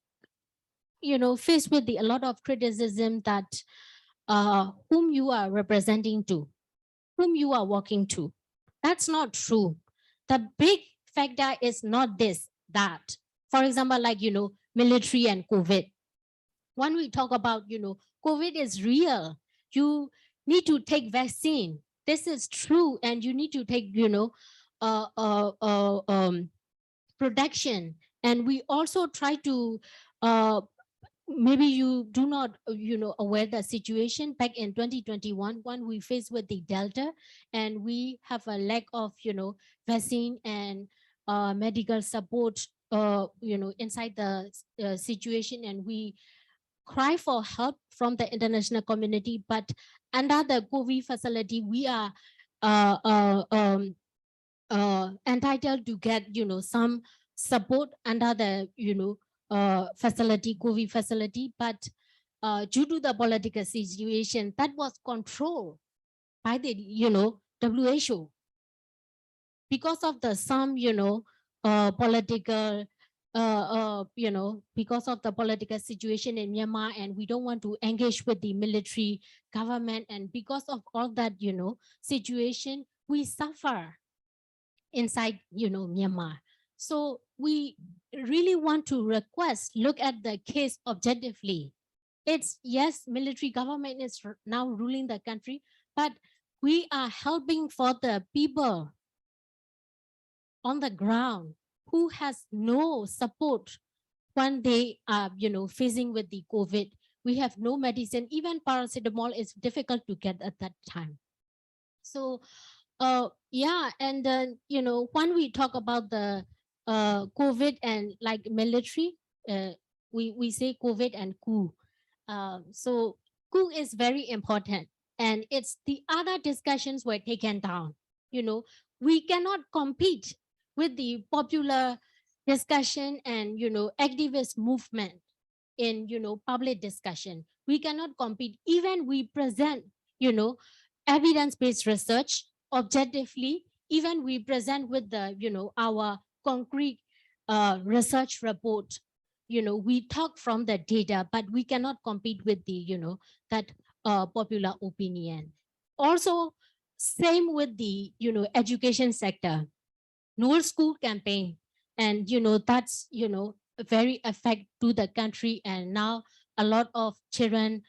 faced with a lot of criticism that whom you are representing to, whom you are working to. That's not true. The big factor is not this, that. For example, like, military and COVID. When we talk about, COVID is real, you need to take vaccine. This is true. And you need to take, protection. And we also try to, maybe you do not, aware the situation back in 2021 when we faced with the Delta, and we have a lack of, vaccine and medical support, inside the situation, and we cry for help from the international community. But under the COVID facility, we are entitled to get, some support under the, facility, COVID facility. But due to the political situation, that was controlled by the, WHO. Because of the some, political, because of the political situation in Myanmar, and we don't want to engage with the military government. And because of all that, situation, we suffer inside, Myanmar. So we really want to request, look at the case objectively. It's, yes, military government is now ruling the country, but we are helping for the people on the ground who has no support when they are, facing with the COVID. We have no medicine. Even paracetamol is difficult to get at that time. So, yeah, and then, when we talk about the COVID and like military, we say COVID and coup. So coup is very important, and it's the other discussions were taken down. We cannot compete with the popular discussion and activist movement in public discussion. We cannot compete. Even we present evidence-based research objectively. Even we present with the our concrete research report. We talk from the data, but we cannot compete with the that popular opinion. also same with the, education sector, no school campaign. And, that's, very affect to the country. And now a lot of children,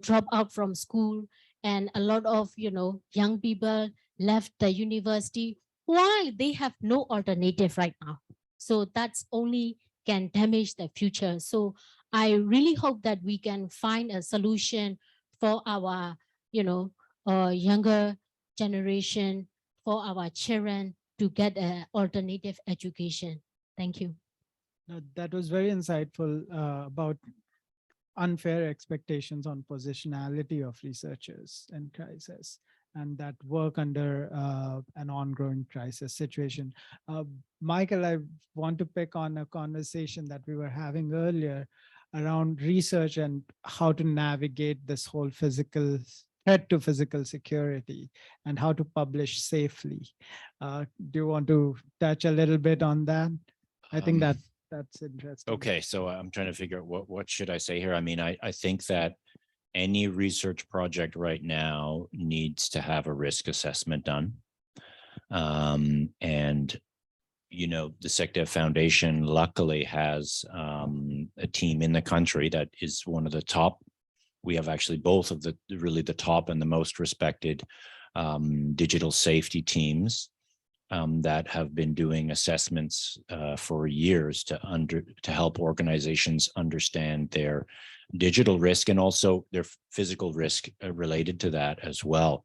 drop out from school, and a lot of, young people left the university. Why? They have no alternative right now. So that's only can damage the future. So I really hope that we can find a solution for our, younger generation, for our children to get an alternative education. Thank you. That was very insightful about unfair expectations on positionality of researchers in crisis, and that work under an ongoing crisis situation. Michael, I want to pick on a conversation that we were having earlier around research and how to navigate this whole physical threat to physical security and how to publish safely. Do you want to touch a little bit on that? I think that's interesting. Okay, so I'm trying to figure out what should I say here. I mean, I think that any research project right now needs to have a risk assessment done. And the SecDev Foundation luckily has a team in the country that is one of the top. We have actually both of the top and the most respected digital safety teams that have been doing assessments for years to help organizations understand their digital risk and also their physical risk related to that as well.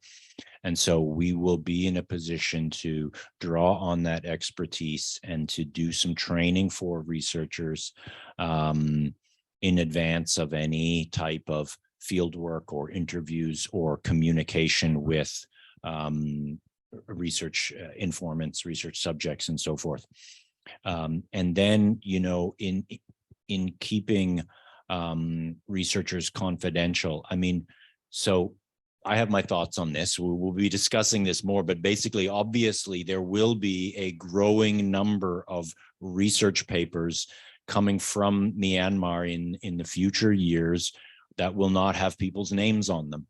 And so we will be in a position to draw on that expertise and to do some training for researchers in advance of any type of field work or interviews or communication with research informants, research subjects, and so forth. And then, in keeping researchers confidential, I mean, so I have my thoughts on this. We'll be discussing this more, but basically, obviously, there will be a growing number of research papers coming from Myanmar in the future years that will not have people's names on them.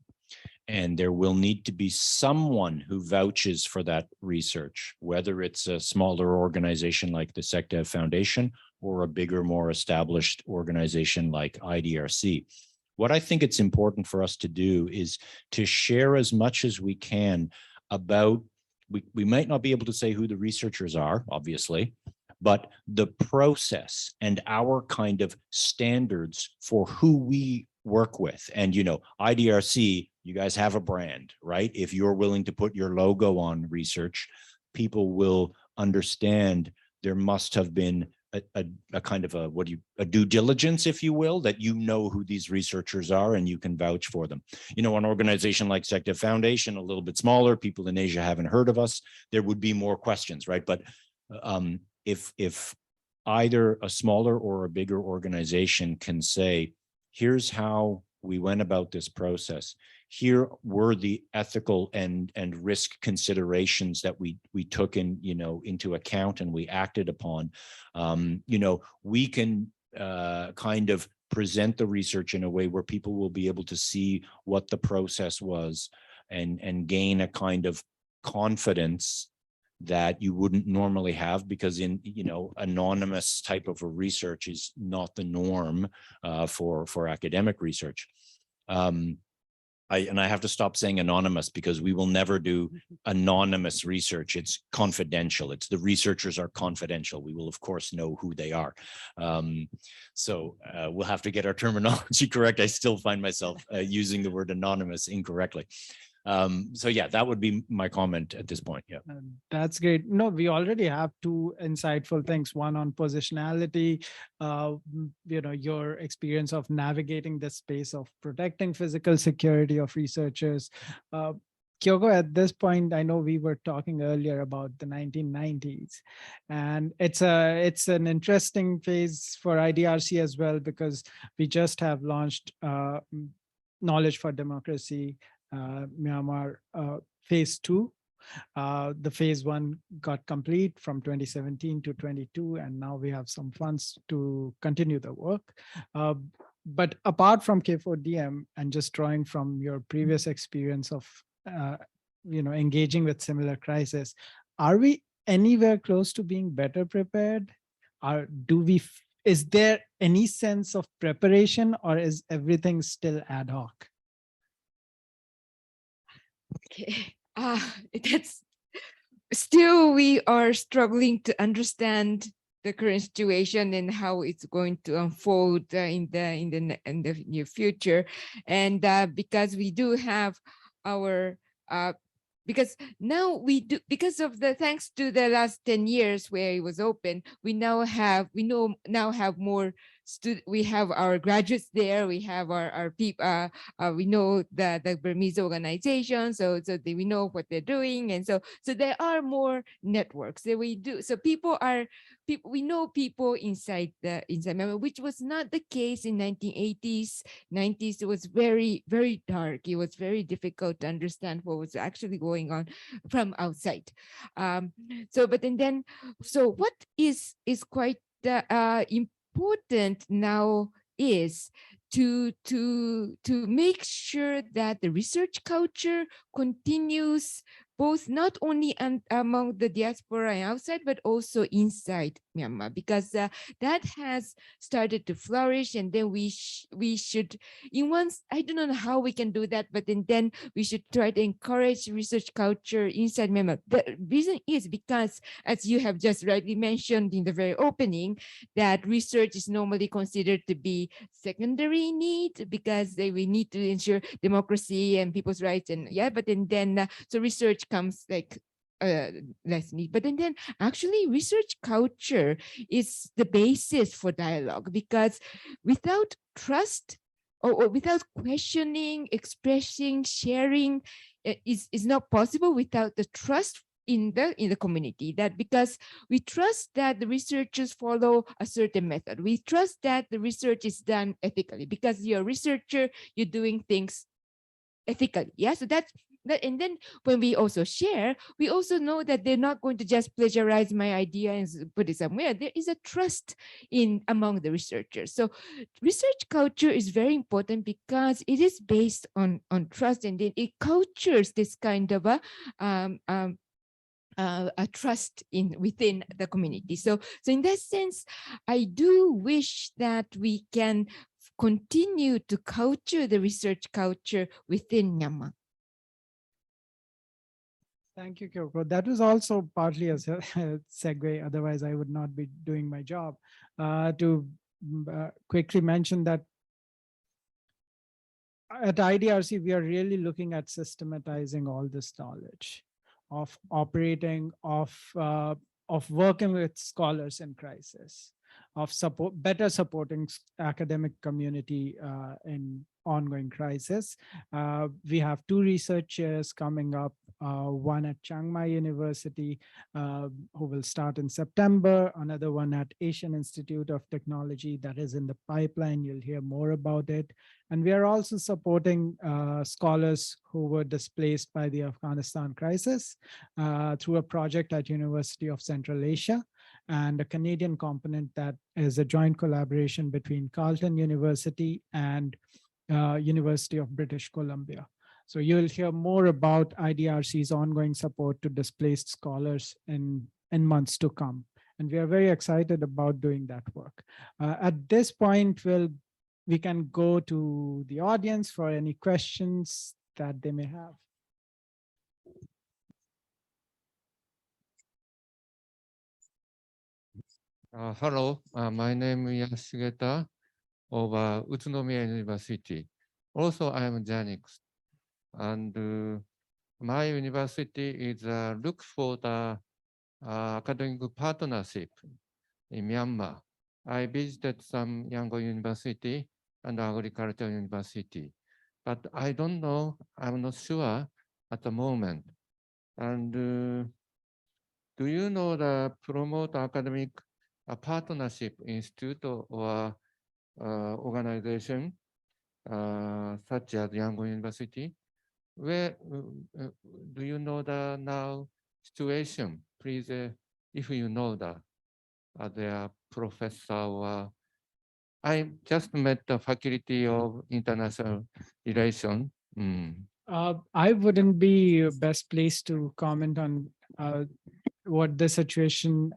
And there will need to be someone who vouches for that research, whether it's a smaller organization like the SecDev Foundation or a bigger, more established organization like IDRC. What I think it's important for us to do is to share as much as we can about, we might not be able to say who the researchers are, obviously, but the process and our kind of standards for who we work with. And, IDRC, you guys have a brand, right? If you're willing to put your logo on research, people will understand there must have been a kind of a due diligence, if you will, that who these researchers are and you can vouch for them. An organization like SecDev Foundation, a little bit smaller, people in Asia haven't heard of us, there would be more questions, right? But if either a smaller or a bigger organization can say, here's how we went about this process, here were the ethical and risk considerations that we took into account and we acted upon, we can kind of present the research in a way where people will be able to see what the process was and gain a kind of confidence that you wouldn't normally have, because anonymous type of a research is not the norm for academic research. I have to stop saying anonymous because we will never do anonymous research. It's confidential. It's the researchers are confidential. We will, of course, know who they are. So we'll have to get our terminology correct. I still find myself using the word anonymous incorrectly. So yeah, that would be my comment at this point. Yeah, that's great. No, we already have two insightful things. One on positionality, your experience of navigating the space of protecting physical security of researchers. Kyoko, at this point, I know we were talking earlier about the 1990s, and it's an interesting phase for IDRC as well, because we just have launched Knowledge for Democracy Myanmar phase 2. The phase 1 got complete from 2017 to 22, and now we have some funds to continue the work. But apart from K4DM, and just drawing from your previous experience of engaging with similar crisis. Are we anywhere close to being better prepared? Or is there any sense of preparation, or is everything still ad hoc? Okay, that's still we are struggling to understand the current situation and how it's going to unfold in the near future, and because we do have our because now we do, because of the thanks to the last 10 years where it was open, we now have more we have our graduates there, we have our people, we know the Burmese organization, so we know what they're doing, and so there are more networks that we do. So we know people inside Myanmar, which was not the case in 1980s, 90s. It was very, very dark. It was very difficult to understand what was actually going on from outside. So what is quite important now is to make sure that the research culture continues, both not only among the diaspora and outside, but also inside Myanmar, because that has started to flourish. And then we should, I don't know how we can do that, but then we should try to encourage research culture inside Myanmar. The reason is because, as you have just rightly mentioned in the very opening, that research is normally considered to be secondary need, because we need to ensure democracy and people's rights, and but then so research comes like less need. But then actually research culture is the basis for dialogue, because without trust or without questioning, expressing, sharing is not possible without the trust in the community, that because we trust that the researchers follow a certain method. We trust that the research is done ethically, because you're a researcher, you're doing things ethically. Yeah, so that's that. And then when we also share, we also know that they're not going to just plagiarize my idea and put it somewhere. There is a trust among the researchers. So research culture is very important because it is based on trust, and then it cultures this kind of a trust within the community. So in that sense, I do wish that we can continue to culture the research culture within Myanmar. Thank you, Kyoko. That was also partly a segue. Otherwise, I would not be doing my job. To quickly mention that at IDRC, we are really looking at systematizing all this knowledge of operating, of working with scholars in crisis, of better supporting academic community in ongoing crisis. We have 2 researchers coming up, one at Chiang Mai University, who will start in September, another one at Asian Institute of Technology that is in the pipeline. You'll hear more about it. And we are also supporting scholars who were displaced by the Afghanistan crisis through a project at University of Central Asia, and a Canadian component that is a joint collaboration between Carleton University and University of British Columbia. So you'll hear more about IDRC's ongoing support to displaced scholars in months to come. And we are very excited about doing that work. At this point, we can go to the audience for any questions that they may have. Hello, my name is Yashigeta of Utsunomiya University. Also, I am Janix, and my university is look for the academic partnership in Myanmar. I visited some Yangon University and Agricultural University, but I don't know, I'm not sure at the moment. And do you know the promote academic partnership institute or organization such as Yangon University? Where do you know the now situation? Please, if you know that their professor or I just met the Faculty of International Relations. I wouldn't be best placed to comment on what the situation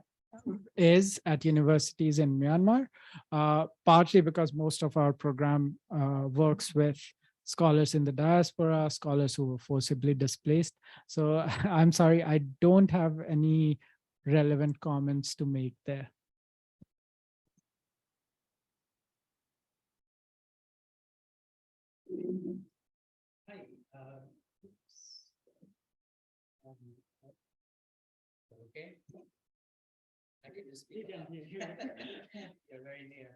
is at universities in Myanmar, partly because most of our program works with scholars in the diaspora, scholars who were forcibly displaced. So I'm sorry, I don't have any relevant comments to make there. Hi. Okay. I can just speak. You're very near.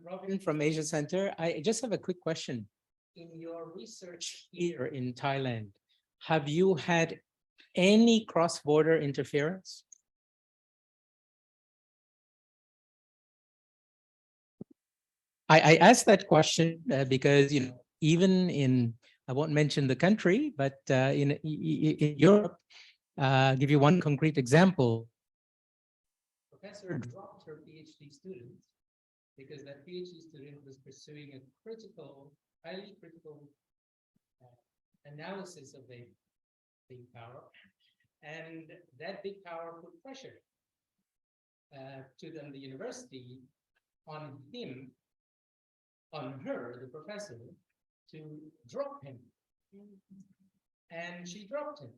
Robin from Asia Center. I just have a quick question. In your research here in Thailand, have you had any cross-border interference? I asked that question because, you know, even in, I won't mention the country, but in Europe, give you one concrete example. Professor dropped her PhD student because that PhD student was pursuing a critical, highly critical analysis of a big power. And that big power put pressure to the university on him, on her, the professor, to drop him. And she dropped him.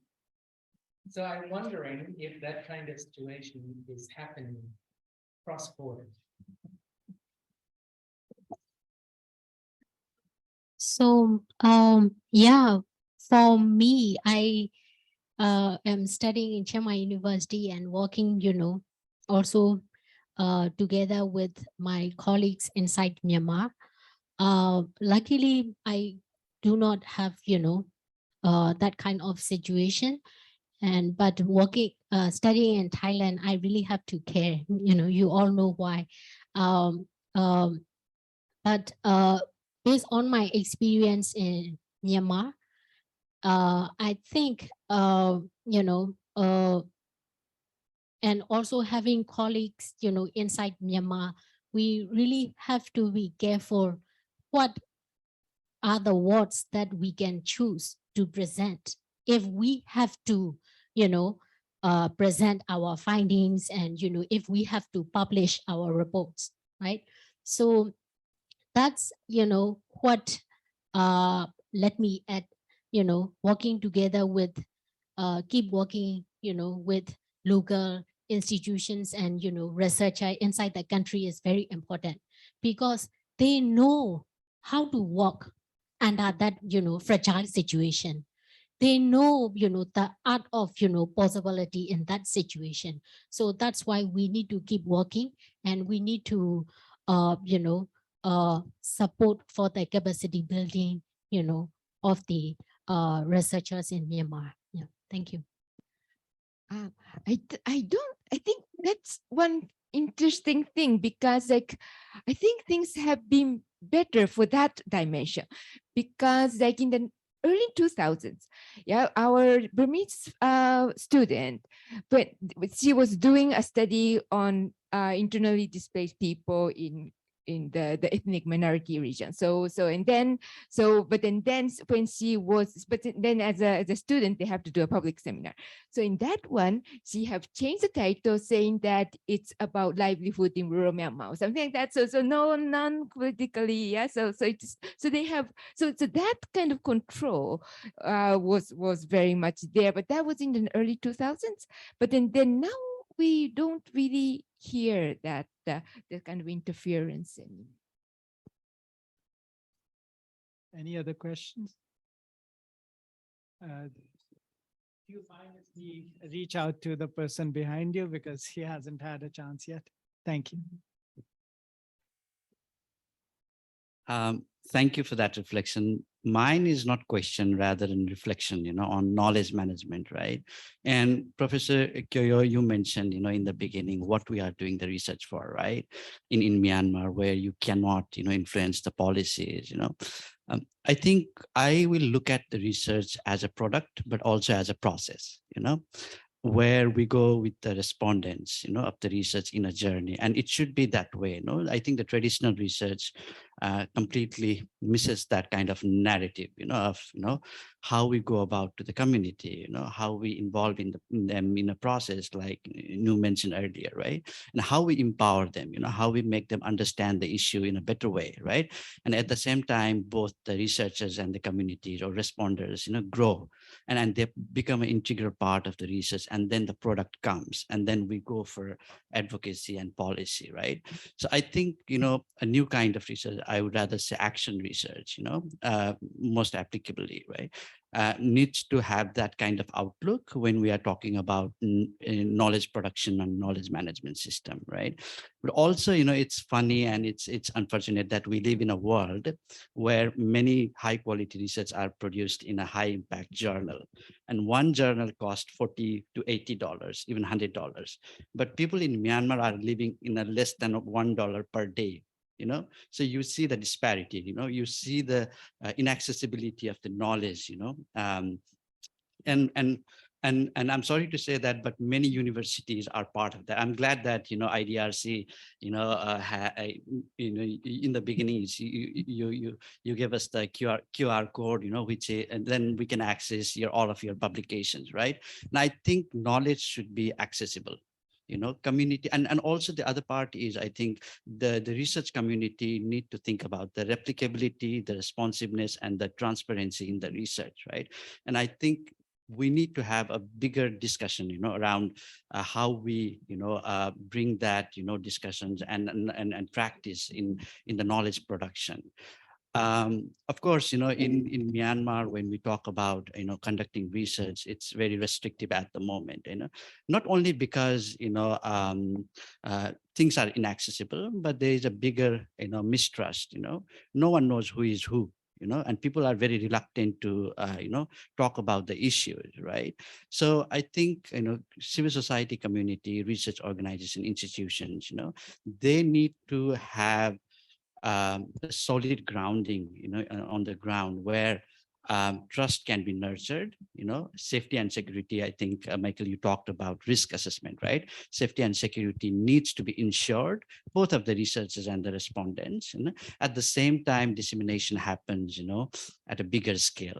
So I'm wondering if that kind of situation is happening cross-border. So, yeah, for me, I am studying in Chiang University and working, you know, also together with my colleagues inside Myanmar. Luckily, I do not have, you know, that kind of situation. And but working, studying in Thailand, I really have to care. You know, you all know why. Um, um, but based on my experience in Myanmar, I think, you know, and also having colleagues, you know, inside Myanmar, we really have to be careful what are the words that we can choose to present if we have to, you know, present our findings and, you know, if we have to publish our reports, right? So that's, you know, what let me add, you know, working together with, keep working, you know, with local institutions and, you know, researcher inside the country is very important because they know how to work under that, you know, fragile situation. They know, you know, the art of, you know, possibility in that situation. So that's why we need to keep working and we need to, you know, support for the capacity building, you know, of the researchers in Myanmar. Yeah, thank you. I think that's one interesting thing because like, I think things have been better for that dimension because like in the early 2000s, yeah, our Burmese student, but she was doing a study on internally displaced people in the ethnic minority region. But then when she was, but then as a student, they have to do a public seminar. So in that one, she have changed the title saying that it's about livelihood in rural Myanmar or something like that. So no non-politically, yeah. So they have so that kind of control was very much there, but that was in the early 2000s. But then now we don't really hear that kind of interference anymore. Any other questions? Do you find if we reach out to the person behind you because he hasn't had a chance yet? Thank you. Thank you for that reflection. Mine is not question, rather than reflection, you know, on knowledge management, right? And Professor Kyoko, you mentioned, you know, in the beginning, what we are doing the research for, right? In Myanmar, where you cannot, you know, influence the policies, you know. I think I will look at the research as a product, but also as a process, you know, where we go with the respondents, you know, of the research in a journey. And it should be that way, you know. I think the traditional research completely misses that kind of narrative, of, how we go about to the community, how we involve in them in a process like you mentioned earlier, right? And how we empower them, how we make them understand the issue in a better way, right? And at the same time, both the researchers and the communities or responders, grow and they become an integral part of the research, and then the product comes, and then we go for advocacy and policy, right? So I think, a new kind of research, I would rather say action research, most applicably, right? Needs to have that kind of outlook when we are talking about knowledge production and knowledge management system, right? But also, it's funny and it's unfortunate that we live in a world where many high quality research are produced in a high impact journal, and one journal costs $40 to $80, even $100. But people in Myanmar are living in a less than $1 per day. So you see the disparity, you see the inaccessibility of the knowledge, and I'm sorry to say that, but many universities are part of that. I'm glad that IDRC, in the beginning you give us the QR code, which and then we can access all of your publications, right? And I think knowledge should be accessible. Community, and also the other part is, I think the research community need to think about the replicability, the responsiveness, and the transparency in the research, right? And I think we need to have a bigger discussion, around how we, bring that, discussions and practice in the knowledge production. Of course, in Myanmar, when we talk about, conducting research, it's very restrictive at the moment, not only because, things are inaccessible, but there is a bigger, mistrust, no one knows who is who, and people are very reluctant to, talk about the issues, right? So I think, civil society community, research organization, institutions, they need to have a solid grounding, on the ground where trust can be nurtured, safety and security. I think, Michael, you talked about risk assessment, right? Safety and security needs to be ensured, both of the researchers and the respondents. At the same time, dissemination happens, at a bigger scale.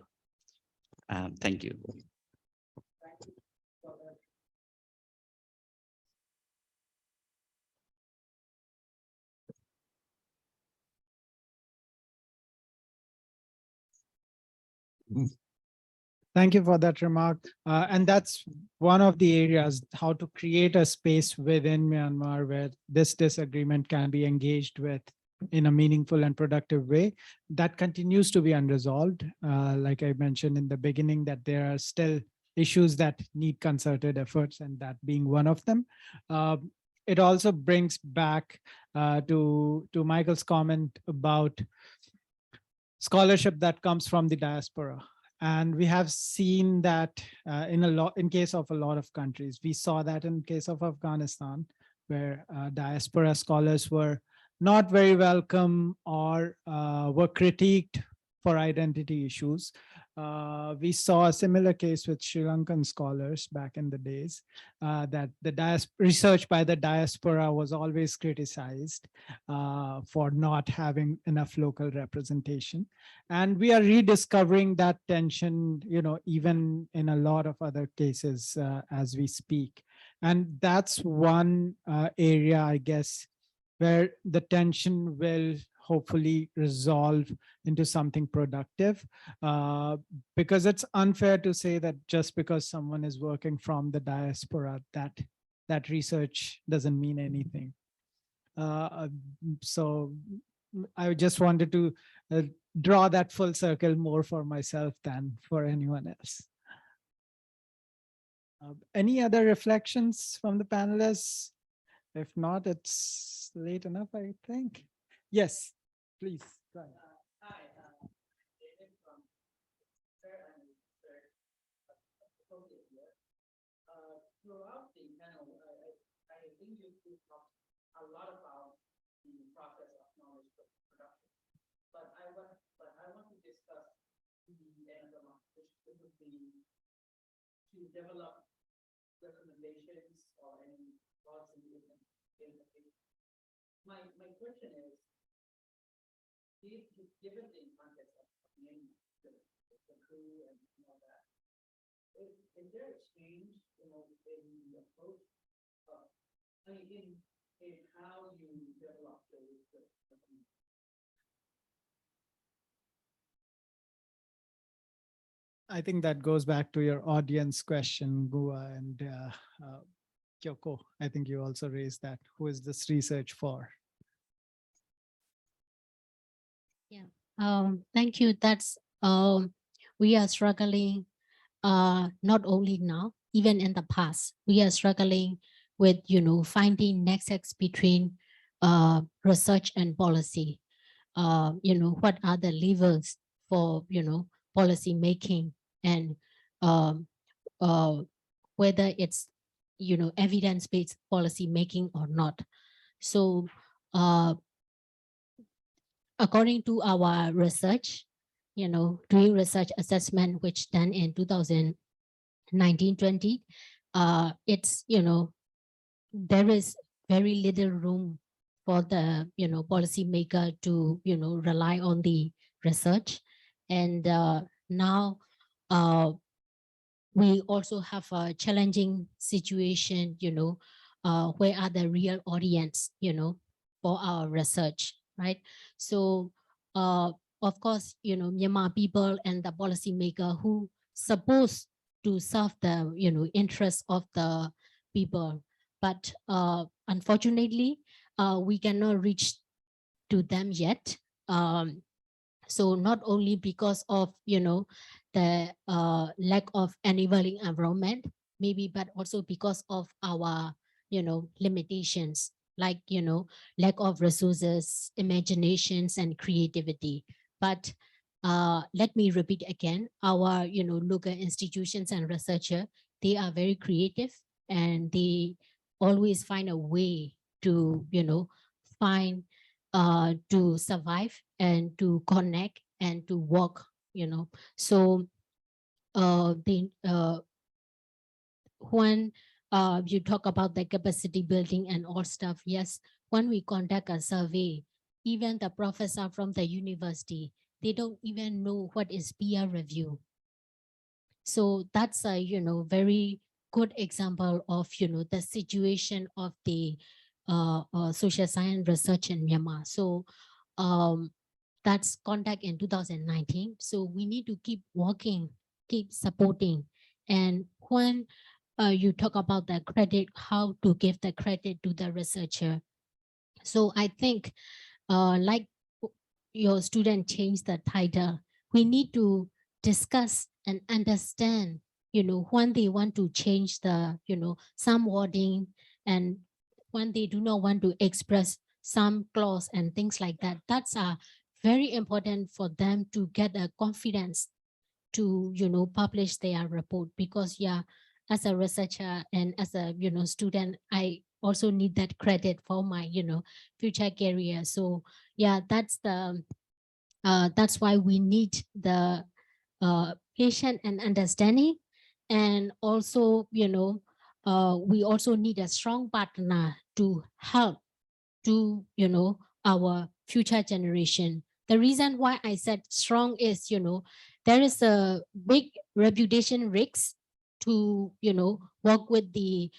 Thank you. Thank you for that remark. And that's one of the areas, how to create a space within Myanmar where this disagreement can be engaged with in a meaningful and productive way. That continues to be unresolved. Like I mentioned in the beginning, that there are still issues that need concerted efforts, and that being one of them. It also brings back to Michael's comment about scholarship that comes from the diaspora. And we have seen that in case of a lot of countries. We saw that in case of Afghanistan, where diaspora scholars were not very welcome or were critiqued for identity issues. We saw a similar case with Sri Lankan scholars back in the days, that the research by the diaspora was always criticized for not having enough local representation. And we are rediscovering that tension, even in a lot of other cases as we speak. And that's one area, I guess, where the tension will hopefully resolve into something productive, because it's unfair to say that just because someone is working from the diaspora, that research doesn't mean anything. So I just wanted to draw that full circle more for myself than for anyone else. Any other reflections from the panelists? If not, it's late enough, I think. Yes, please. Go ahead. Hi, David from throughout the panel, I think you talked a lot about the process of knowledge production, but I want to discuss the end of which would be to develop recommendations or any thoughts in my question is, given the context of the crew and all that, is there a change, in the approach? In how you develop the I think that goes back to your audience question, Gua and Kyoko. I think you also raised that. Who is this research for? Thank you. That's we are struggling not only now, even in the past, we are struggling with finding nexus between research and policy. What are the levers for policy making, and whether it's evidence-based policy making or not. So according to our research, doing research assessment, which done in 2019-20, it's, there is very little room for the, policymaker to, rely on the research. And now we also have a challenging situation, where are the real audience, for our research, right? So, of course, Myanmar people and the policymaker who supposed to serve the, interests of the people, but unfortunately, we cannot reach to them yet. So not only because of, the lack of enabling environment, maybe, but also because of our, limitations, like, lack of resources, imaginations, and creativity. But let me repeat again, our, local institutions and researchers, they are very creative, and they always find a way to, find, to survive and to connect and to work, So when you talk about the capacity building and all stuff, yes, when we conduct a survey, even the professor from the university, they don't even know what is peer review. So that's a, very good example of, the situation of the social science research in Myanmar. So that's conduct in 2019. So we need to keep working, keep supporting. And when you talk about the credit, how to give the credit to the researcher. So I think like your student changed the title, we need to discuss and understand, when they want to change the, some wording, and when they do not want to express some clause and things like that. That's very important for them to get a confidence to, publish their report, because yeah, as a researcher and as a, student, I also need that credit for my, future career. So yeah, that's the, that's why we need the patient and understanding. And also, we also need a strong partner to help to, our future generation. The reason why I said strong is, there is a big reputation risk to, work with the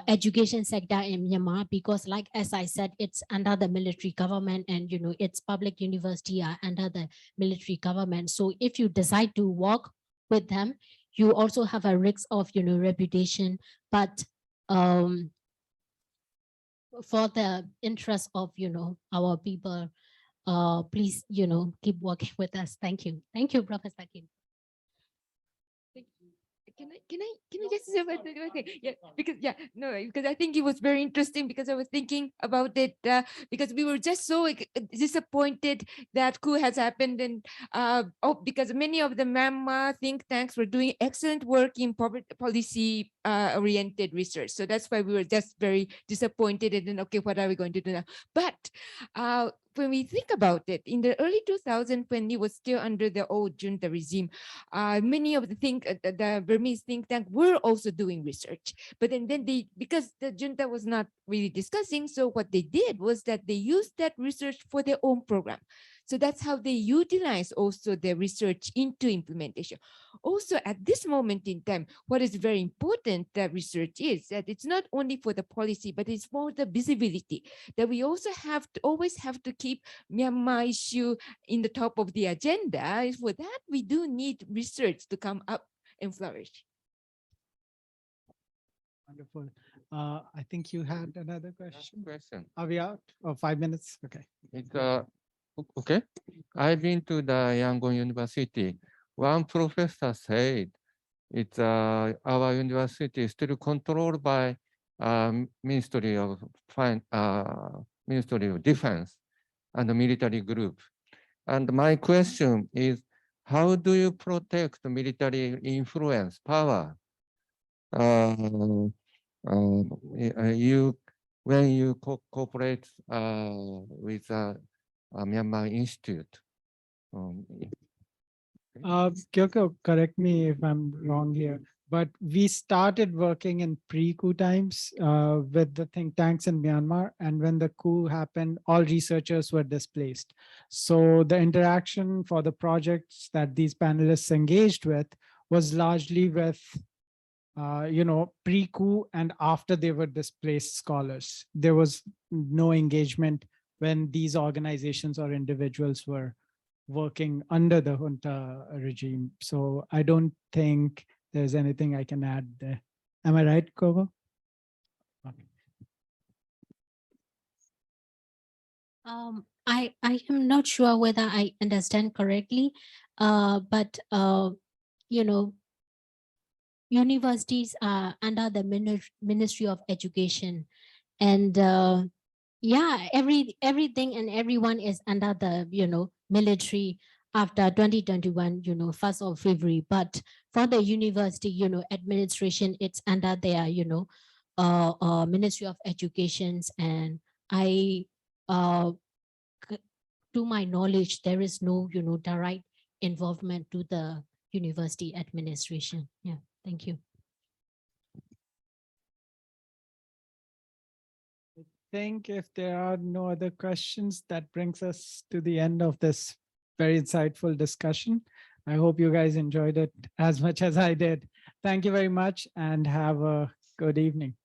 education sector in Myanmar, because like, as I said, it's under the military government, and, it's public university are under the military government. So if you decide to work with them, you also have a risk of, reputation, but for the interest of, our people, please, keep working with us. Thank you. Thank you, Professor Kim. Can I just say okay, yeah, because I think it was very interesting, because I was thinking about it, because we were just so disappointed that coup has happened, and because many of the Myanmar think tanks were doing excellent work in policy oriented research. So that's why we were just very disappointed, and then okay, what are we going to do now? But when we think about it, in the early 2000s, when it was still under the old junta regime, many of the Burmese think tank were also doing research. But then they, because the junta was not really discussing, so what they did was that they used that research for their own program. So that's how they utilize also the research into implementation. Also, at this moment in time, what is very important that research is that it's not only for the policy, but it's for the visibility, that we also always have to keep Myanmar issue in the top of the agenda. For that, we do need research to come up and flourish. Wonderful. I think you had another question. Question. Are we out? Oh, 5 minutes? Okay. It's okay. I've been to the Yangon University. One professor said it's our university is still controlled by Ministry of Ministry of Defense and the military group. And my question is, how do you protect military influence, power? When you cooperate with Myanmar Institute. Kyoko, correct me if I'm wrong here, but we started working in pre-coup times with the think tanks in Myanmar. And when the coup happened, all researchers were displaced. So the interaction for the projects that these panelists engaged with was largely with pre-coup and after they were displaced scholars. There was no engagement when these organizations or individuals were working under the junta regime. So I don't think there's anything I can add there. Am I right, Kogo? Okay. I am not sure whether I understand correctly, but universities are under the Ministry of Education, and yeah, everything and everyone is under the military after 2021, 1st of February. But for the university, administration, it's under their Ministry of Educations, and to my knowledge, there is no direct involvement to the university administration. Yeah. Thank you. I think if there are no other questions, that brings us to the end of this very insightful discussion. I hope you guys enjoyed it as much as I did. Thank you very much and have a good evening.